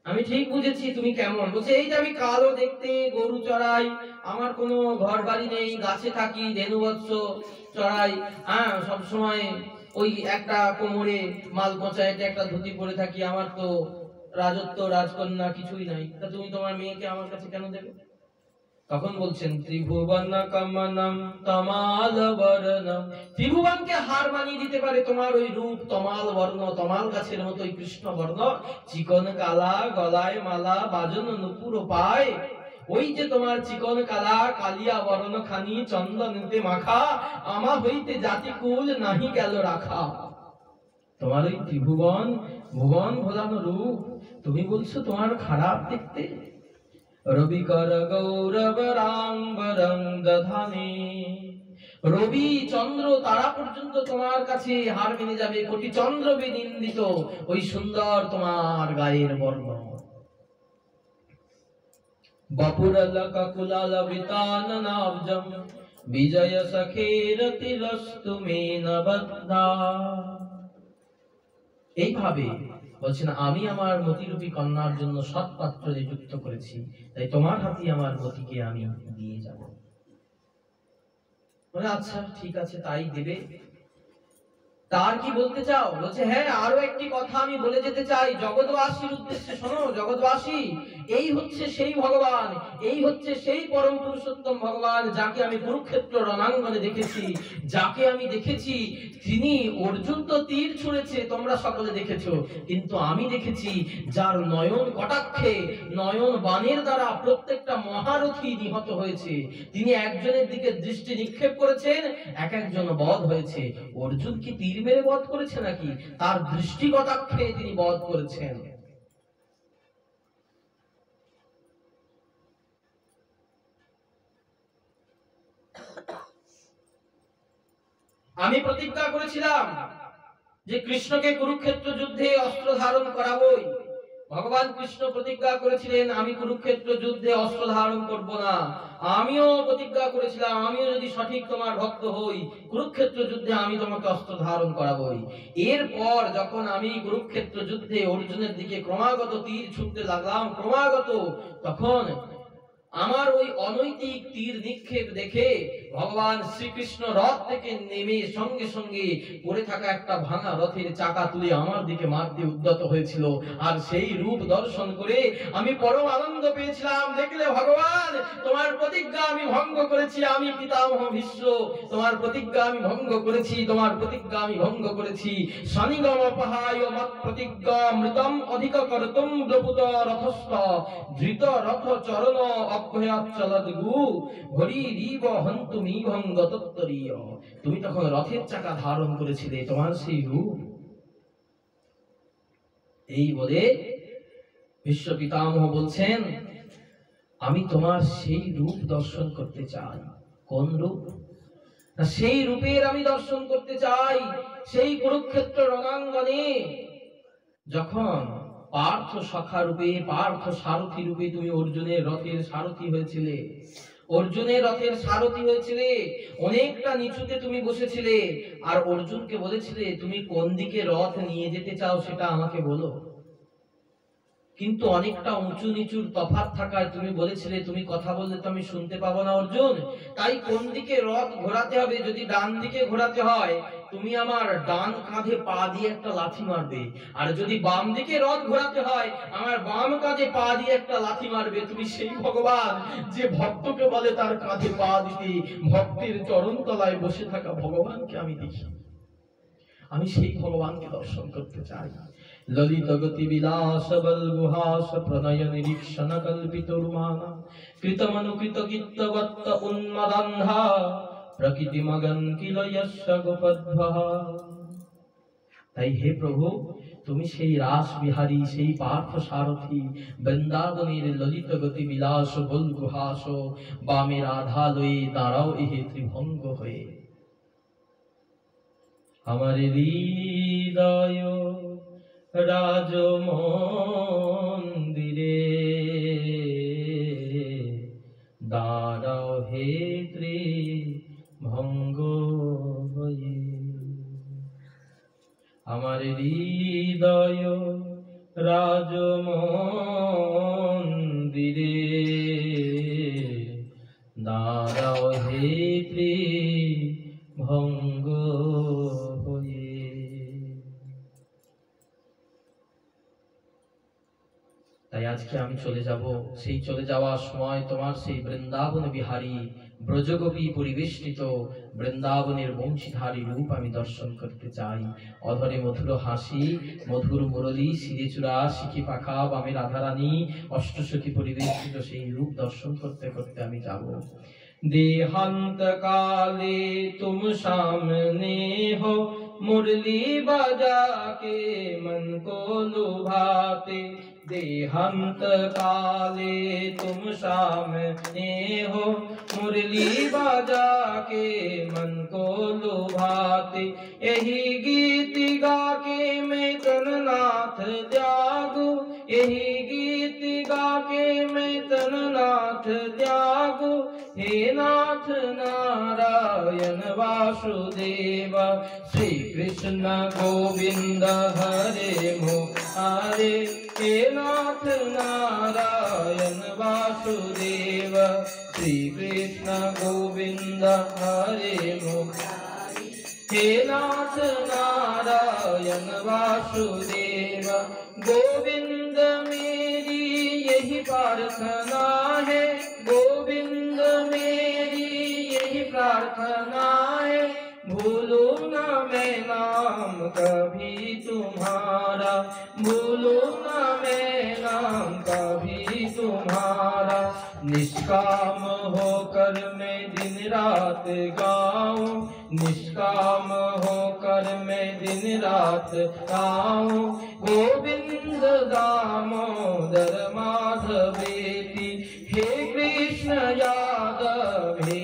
আমি ঠিক বুঝেছি তুমি কেমন। বলছে, এই যে আমি কালো দেখতে, গরু চড়াই, আমার কোনো ঘর বাড়ি নেই, গাছে থাকি, ধেনু বৎস চড়াই, হ্যাঁ সবসময় ওই একটা কোমরে মাল গোছাইতে একটা ধুতি পরে থাকি, আমার তো রাজত্ব রাজকন্যা কিছুই নাই, তা তুমি তোমার মেয়েকে আমার কাছে কেন দেবে? তখন বলছেন, ত্রিভুবন কমনম তমাল বর্ণম। ত্রিভুবনকে হার মানিয়ে দিতে পারে তোমার ওই রূপ, তমাল বর্ণ, তমাল গাছের মতো ওই কৃষ্ণ বর্ণ, চিকন কালা, গলায় মালা, বাজন নুপুর পায়। ওই যে তোমার চিকন কালা, কালিয়া বর্ণ খানি, চন্দনতে মাখা, আমা হইতে জাতি কুল নাহি গেল রাখা। তোমার ওই ত্রিভুবন ভুবন ভোলানো রূপ, তুমি বলছো তোমার খারাপ দেখতে? রবি কর গৌরব রাম্বরং দধানে। রবি চন্দ্র তারা পর্যন্ত তোমার কাছে হার মেনে যাবে, কোটি চন্দ্র বিনিন্দিত ওই সুন্দর তোমার গায়ের বর্ণ। বপুরল ককুলাল বিতাননাব্জম বিজয় সখের তিরস্তু মেনবদ্ধা। এইভাবে বলছেন, আমি আমার মতিরূপী কন্যার জন্য সৎ পাত্র নিযুক্ত করেছি, তাই তোমার হাতে আমার মতিকে আমি দিয়ে যাব। বলে, আচ্ছা ঠিক আছে, তাই দেবে। তার কি বলতে চাও? বলছে, হ্যাঁ আরো একটি কথা আমি বলে যেতে চাই জগৎবাসীর উদ্দেশ্যে। শোনো জগৎবাসী, এই হচ্ছে সেই ভগবান, এই হচ্ছে সেই পরম পুরুষোত্তম ভগবান, যাকে আমি কুরুক্ষেত্র রণাঙ্গনে দেখেছি, যাকে আমি দেখেছি। তিনি, অর্জুন তো তীর ছুঁড়েছে, তোমরা সকলে দেখেছো, কিন্তু আমি দেখেছি যার নয়ন কটাক্ষে, নয়ন বাণের দ্বারা প্রত্যেকটা মহারথী নিহত হয়েছে। তিনি একজনের দিকে দৃষ্টি নিক্ষেপ করেছেন, এক একজন বধ হয়েছে। অর্জুন কি তীর মেরে বধ করেছে নাকি? তার দৃষ্টি কটাক্ষে তিনি বধ করেছেন। আমি প্রতিজ্ঞা করেছিলাম যে কৃষ্ণকে কুরুক্ষেত্র যুদ্ধে অস্ত্র ধারণ করাবই। ভগবান কৃষ্ণ প্রতিজ্ঞা করেছিলেন, আমি কুরুক্ষেত্র যুদ্ধে অস্ত্র ধারণ করব না। আমিও প্রতিজ্ঞা করেছিলাম, আমিও যদি সঠিক তোমার ভক্ত হই, কুরুক্ষেত্র যুদ্ধে আমি তোমাকে অস্ত্র ধারণ করাবই। এরপর যখন আমি কুরুক্ষেত্র যুদ্ধে অর্জুনের দিকে ক্রমাগত তীর ছুঁড়তে লাগলাম, ক্রমাগত, তখন আমার ওই অনৈতিক তীর নিক্ষেপ দেখে ভগবান শ্রীকৃষ্ণ রথ থেকে নেমে সঙ্গে সঙ্গে পড়ে থাকা একটা ভাঙা রথের চাকা তুলে আমার দিকে মারতে উদ্যত হয়েছিল। আর সেই রূপ দর্শন করে আমি পরম আনন্দ পেয়েছিলাম। দেখলে ভগবান, তোমার প্রতিজ্ঞা আমি ভঙ্গ করেছি, আমি পিতামহ ভীষ্ম, তোমার প্রতিজ্ঞা আমি ভঙ্গ করেছি, তোমার প্রতিজ্ঞা আমি ভঙ্গ করেছি। শনিগম অপহায় মত প্রতিজ্ঞা মৃতম অধিক কর্তুম দ্রপুত রথস্থ ধৃত রথ চরণ তুমি তখন রথের চাকা ধারণ করেছিলে, তোমার সেই রূপ। এই বলে বিশ্ব পিতামহ বলছেন, আমি তোমার সেই রূপ দর্শন করতে চাই। কোন রূপ? সেই রূপের আমি দর্শন করতে চাই সেই কুরুক্ষেত্র রণাঙ্গনে, যখন পার্থ সখা রূপে, পার্থ সারথী রূপে তুমি অর্জুনের রথের সারথী হয়েছিলে। অর্জুনের রথের সারথি হয়েছিলে, অনেকটা নিচুতে তুমি বসেছিলে, আর অর্জুনকে বলেছিলে তুমি কোন দিকে রথ নিয়ে যেতে চাও সেটা আমাকে বলো। কিন্তু অনেকটা উঁচু নিচুর তফাৎ থাকায় তুমি বলেছিলে তুমি কথা বললে তো আমি শুনতে পাবো না অর্জুন, তাই কোন দিকে রথ ঘোরাতে হবে, যদি ডান দিকে ঘোরাতে হয় তুমি আমার ডান কাঁধে পা দিয়ে একটা লাথি মারবে, আর যদি বাম দিকে রথ ঘোরাতে হয় আমার বাম কাঁধে পা দিয়ে একটা লাথি মারবে। তুমি সেই ভগবান যে ভক্তকে বলে তার কাঁধে পা দিতে, ভক্তের চরণ তলায় বসে থাকা ভগবানকে আমি দেখি, আমি সেই ভগবানকে দর্শন করতে চাই। ললিত গতি বিলাস বল গুহাস প্রণয় নিরীক্ষণ কল্পিতর্মানা কৃতমনুকৃত গীতবত্ত উন্মদন্ধা প্রকৃতি মগন কিল যস্য গোপদ্ভঃ। তাই হে প্রভু, তুমি সেই রাস বিহারী, সেই পার্থ সারথী, বৃন্দাবনের ললিত গতি বিলাস বল গুহাস, বামে রাধা লয়ে দাঁড়াও এহে ত্রিভঙ্গ হয়ে। আমার হৃদয় রাজ মন্দিরে দাঁড়াও হে ত্রিভঙ্গ হয়ে। আমার হৃদয় রাজ মন্দিরে দাঁড়াও হে ত্রিভঙ্গ হয়ে। তাই আজকে আমি চলে যাব, সেই চলে যাওয়ার সময় তোমার সেই বৃন্দাবন বিহারী ব্রজগোপী পরিবেষ্টিত বৃন্দাবনের বংশীধারী রূপ আমি দর্শন করতে চাই। অধরে মধুর হাসি, মধুর মুরলী, শিরে চূড়া, শিখি পাখা, বামে রাধারানী, অষ্টসখী পরিবেষ্টিত সেই রূপ দর্শন করতে করতে আমি যাব। देहांत काले तुम सामने हो, मुरली बजा के मन को लुभाते। देहांत काले तुम सामने हो, मुरली बजा के मन को लुभाते। यही गीत गा के मैं तननाथ त्यागू, यही गीत गा के मैं तननाथ त्यागू। हे नाथ नारायण वासुदेव, श्री कृष्ण गोविंद हरे मुरारे। हे नाथ नारायण वासुदेव, श्री कृष्ण गोविंद हरे मुरारे। हे नाथ नारायण वासुदेव, गोविंद मेरी यही प्रार्थना है, गोविंद मेरी यही प्रार्थना है। भूलो न मैं नाम कभी तुम्हारा, भूलो न मैं नाम कभी तुम्हारा। निष्काम होकर मैं दिन रात गाऊं, निष्काम होकर मैं दिन रात गाऊं। गोविंद दामोदर माधवेति, हे कृष्ण यादव हे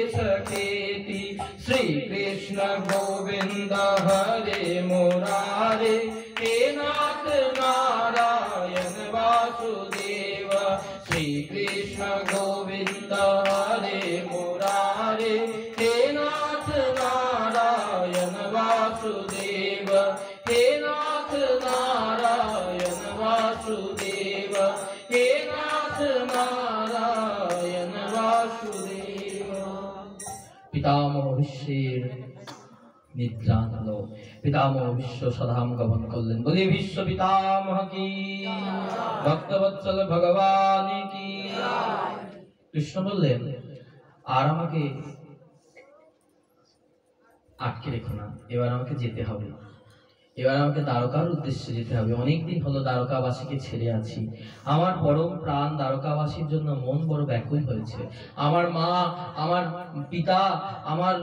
सखेति। श्री कृष्ण गोविंद हरे मुरारे। हे नाथ नारायण वासुदेव, श्री कृष्ण गोविंद हरे मुरारे। हे नाथ नारायण वासुदेव, हे नाथ नारायण वासुदेव, हे नाथ नारायण वासुदेव। पितामह विश्वेर निद्रा हलो, पितामह विश्व सधाम गमन करलें। बोले विश्व पितामह की, भक्तवत्सल भगवान की। कृष्ण बोलें আর আমাকে আটকে রেখো না, এবার আমাকে যেতে হবে, এবার আমাকে দ্বারকার উদ্দেশ্যে যেতে হবে। অনেকদিন হলো দ্বারকাবাসীকে ছেড়ে আছি, আমার পরম প্রাণ দ্বারকাবাসীর জন্য মন বড় ব্যাকুল হয়েছে। আমার মা, আমার পিতা, আমার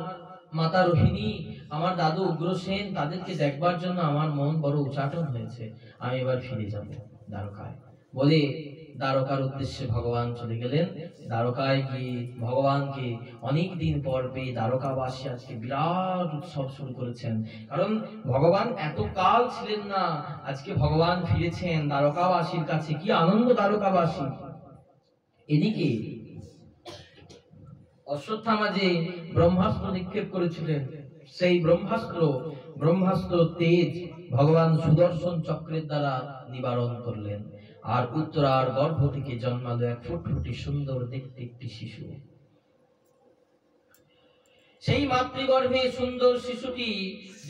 মাতা রোহিণী, আমার দাদু উগ্রসেন, তাদেরকে দেখবার জন্য আমার মন বড় উচাটন হয়েছে। আমি এবার ফিরে যাব দ্বারকায়। বলে দ্বারকার উদ্দেশ্যে ভগবান চলে গেলেন। দ্বারকায় গিয়ে ভগবানকে অনেক দিন পর পেয়ে দ্বারকাবাসী আজকে বিরাট উৎসব শুরু করেছেন, কারণ ভগবান এত কাল ছিলেন না, আজকে ভগবান ফিরেছেন দ্বারকাবাসীর কাছে। কি আনন্দ দ্বারকাবাসী। এদিকে অশ্বত্থামা যে ব্রহ্মাস্ত্র নিক্ষেপ করেছিলেন, সেই ব্রহ্মাস্ত্র তেজ ভগবান সুদর্শন চক্রের দ্বারা নিবারণ করলেন। আর উত্তরার গর্ভ থেকে জন্মালো এক ফুটফুটি সুন্দর দেখতে একটি শিশু। সেই মাতৃগর্ভে সুন্দর শিশুটি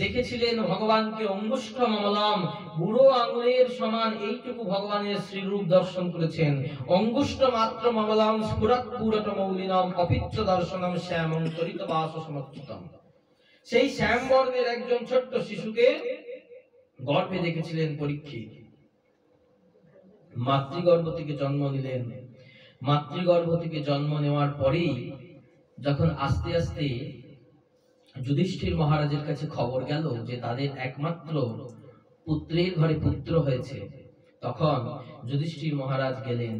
দেখেছিলেন ভগবানকে অঙ্গুষ্ঠ মমলম, বুড়ো আঙুলের সমান এইটুকু ভগবানের শ্রীরূপ দর্শন করেছেন। অঙ্গুষ্ঠ মাত্র মমলম স্ফুরৎ পুরট মৌলিনম অপিচ্ছ দর্শনম শ্যামং চরিত বাস সমর্থিতম। সেই শ্যাম বর্ণের একজন ছোট্ট শিশুকে গর্ভে দেখেছিলেন পরীক্ষিত। মাতৃগর্ভ থেকে জন্ম নিলেন। মাতৃগর্ভ থেকে জন্ম নেওয়ার পরেই যখন আস্তে আস্তে যুধিষ্ঠির মহারাজের কাছে খবর গেল যে তাদের একমাত্র পুত্রের ঘরে পুত্র হয়েছে, তখন যুধিষ্ঠির মহারাজ গেলেন।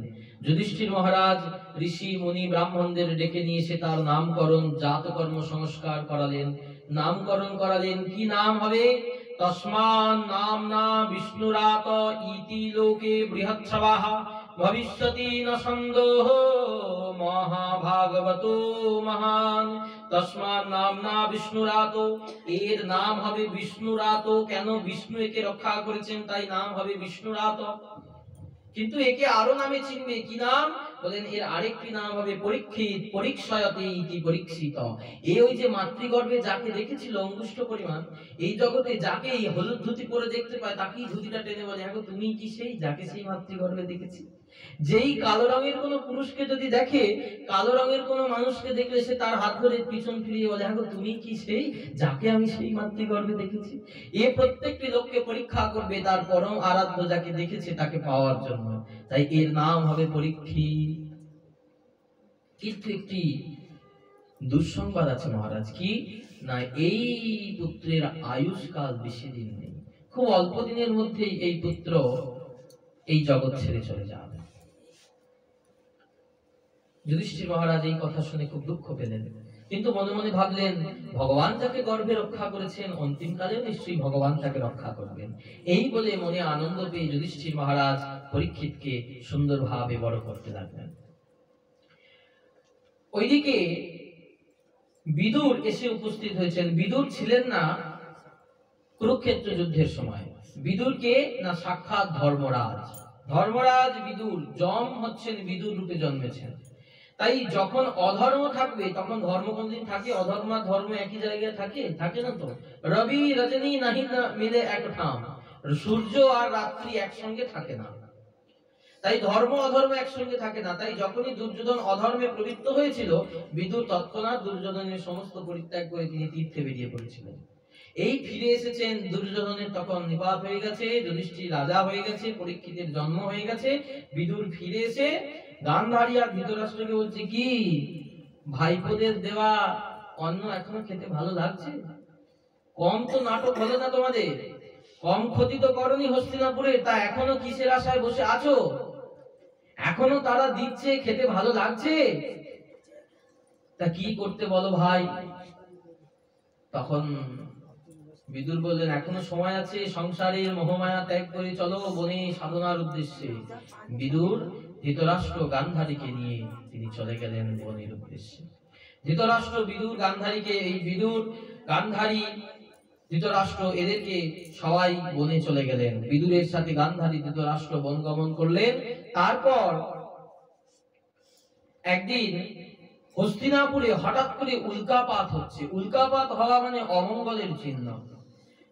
যুধিষ্ঠির মহারাজ ঋষি মুনি ব্রাহ্মণদের ডেকে নিয়ে এসে তার নামকরণ জাতকর্ম সংস্কার করালেন। নামকরণ করালেন। কি নাম হবে? তস্মান নামনা বিষ্ণুরাত ইতি লোকে বৃহৎসভাঃ ভবিষ্যতি ন সন্দেহ মহাভাগবতো মহান। তস্মান নামনা বিষ্ণুরাত, এর নাম হবে বিষ্ণুরাত। কেন? বিষ্ণু একে রক্ষা করেছেন, তাই নাম হবে বিষ্ণুরাত। কিন্তু একে আরো নামে চিনবে। কি নাম? বলেন এর আরেকটি নাম হবে পরীক্ষিত, পরীক্ষয়তে ইতি পরীক্ষিত। এই ওই যে মাতৃগর্ভে যাকে দেখেছিল অঙ্গুষ্ঠ পরিমাণ, এই জগতে যাকে এই হলুদ ধুতি পরে দেখতে পায় তাকেই ধুতিটা টেনে বলে, হ্যাঁ তুমি কি সেই যাকে সেই মাতৃগর্ভে দেখেছি? যেই কালো রঙের কোন পুরুষকে যদি দেখে, কালো রঙের কোন মানুষকে দেখলে সে তার হাত ধরে পিছন ফিরিয়ে বলে, হ্যাঁ তুমি কি সেই যাকে আমি সেই মাতৃগর্ভে দেখেছি? এ প্রত্যেকটি লোককে পরীক্ষা করবে তার পরম আরাধ্য যাকে দেখেছে তাকে পাওয়ার জন্য। তাই এর নাম হবে পরীক্ষিত। কিন্তু একটি দুঃসংবাদ আছে মহারাজ। কি না, এই পুত্রের আয়ুষ্কাল বেশি দিন নেই। খুব অল্প দিনের মধ্যেই এই পুত্র এই জগৎ ছেড়ে চলে যাবে। যুধিষ্ঠির মহারাজ এই কথা শুনে খুব দুঃখ পেলেন, কিন্তু মনে মনে ভাবলেন ভগবান যাকে গর্ভে রক্ষা করেছেন অন্তিমকালে নিশ্চয়ই ভগবান তাকে রক্ষা করবেন। এই বলে মনে আনন্দ পেয়ে যুধিষ্ঠির মহারাজ পরীক্ষিতকে সুন্দরভাবে বড় করতে লাগলেন। ওইদিকে বিদুর এসে উপস্থিত হয়েছেন। বিদুর ছিলেন না কুরুক্ষেত্র যুদ্ধের সময়। বিদুর কে না? সাক্ষাৎ ধর্মরাজ। ধর্মরাজ বিদুর, যম হচ্ছেন বিদুর রূপে জন্মেছেন। তাই যখন অধর্ম থাকবে তখন ধর্ম কোনদিন থাকে? অধর্ম আর ধর্ম একই জায়গায় থাকে? থাকে না তো। রবি রজনী নাহি না মিলে এক ঠাম, সূর্য আর রাত্রি একসঙ্গে থাকে না। তাই ধর্ম অধর্ম একসঙ্গে থাকে না। তাই যখনই দুর্যোধন অধর্মে প্রবৃত্ত হয়েছিল, বিদুর তৎক্ষণাৎ দুর্যোধনের সমস্ত পরিত্যাগ করে তিনি তীর্থে বেরিয়ে পড়েছিলেন। এই ফিরে এসেছেন, দুর্যোধনের তখন নিপাত হয়ে গেছে, যুধিষ্ঠির রাজা হয়ে গেছে, পরীক্ষিতের জন্ম হয়ে গেছে। বিদুর ফিরে এসে গান্ধারী আর ধৃতরাষ্ট্রকে বলছে, কি ভাইপোদের দেওয়া অন্ন এখনো খেতে ভালো লাগছে? কম তো নাটক হলো না তোমাদের, কম ক্ষতি তো করনি হস্তিনাপুরে, তা এখনো কিসের আশায় বসে আছো? এখনো তারা দিচ্ছে, খেতে ভালো লাগছে, তা কি করতে বলো ভাই? তখন বিদুর বললেন, এখনো সময় আছে, সংসারের মোহমায়া ত্যাগ করে চলো বনে সাধনার উদ্দেশ্যে। বিদুর ধৃতরাষ্ট্র গান্ধারীকে নিয়ে তিনি চলে গেলেন বনের উদ্দেশ্যে। ধৃতরাষ্ট্র বিদুর গান্ধারীকে, এই বিদুর গান্ধারী ধৃতরাষ্ট্র এদেরকে সবাই বনে চলে গেলেন। বিদুরের সাথে গান্ধারী ধৃতরাষ্ট্র বন গমন করলেন। তারপর একদিন হস্তিনাপুরে হঠাৎ করে উল্কাপাত হচ্ছে। উল্কাপাত হওয়া মানে অমঙ্গলের চিহ্ন।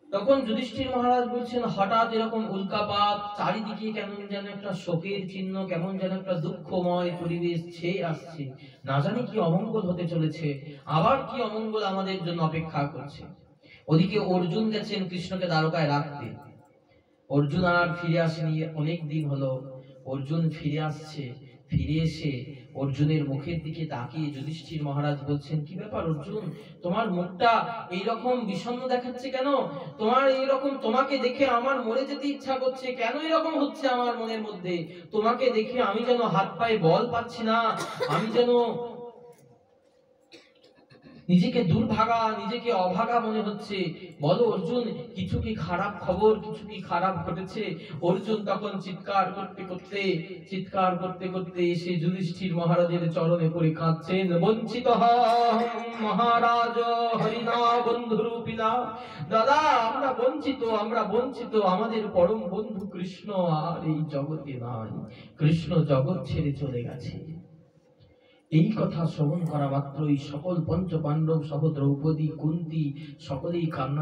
তখন যুধিষ্ঠির মহারাজ বলছেন, হঠাৎ এরকম উল্কাপাত, চারিদিকে কেমন যেন একটা শোকের চিহ্ন, কেমন যেন একটা দুঃখময় পরিবেশ ছেয়ে আসছে। না জানি কি অমঙ্গল হতে চলেছে, আবার কি অমঙ্গল আমাদের জন্য অপেক্ষা করছে। ওদিকে অর্জুন গেছেন কৃষ্ণকে দ্বারকায় রাখতে। অর্জুন আর ফিরে আসেনি, অনেক দিন হলো। অর্জুন ফিরে আসছে। ফিরে এসে অর্জুনের মুখের দিকে তাকিয়ে যুধিষ্ঠির মহারাজ বলছেন, কি ব্যাপার অর্জুন, তোমার মুখটা এইরকম বিষণ্ণ দেখাচ্ছে কেন? তোমার এইরকম, তোমাকে দেখে আমার মরে যেতে ইচ্ছা করছে, কেন এরকম হচ্ছে আমার মনের মধ্যে? তোমাকে দেখে আমি যেন হাত পায়ে বল পাচ্ছি না, আমি যেন নিজেকে দুর্ভাগা, নিজেকে অভাগা মনে হচ্ছে। বলো অর্জুন, কিছু কি খারাপ খবর, কিছু কি খারাপ ঘটেছে? অর্জুন তখন চিৎকার করতে করতে এসে যুধিষ্ঠির মহারাজের চরণে পড়ে কাঁদছেন। বঞ্চিত মহারাজ হরিণা বন্ধুরূপিণা। দাদা, আমরা বঞ্চিত, আমাদের পরম বন্ধু কৃষ্ণ আর এই জগতে নাই। কৃষ্ণ জগৎ ছেড়ে চলে গেছে। এই কথা শ্রবণ করা মাত্রই সকল পঞ্চ পাণ্ডব সহ দ্রৌপদী, কুন্তী সকলেই কান্না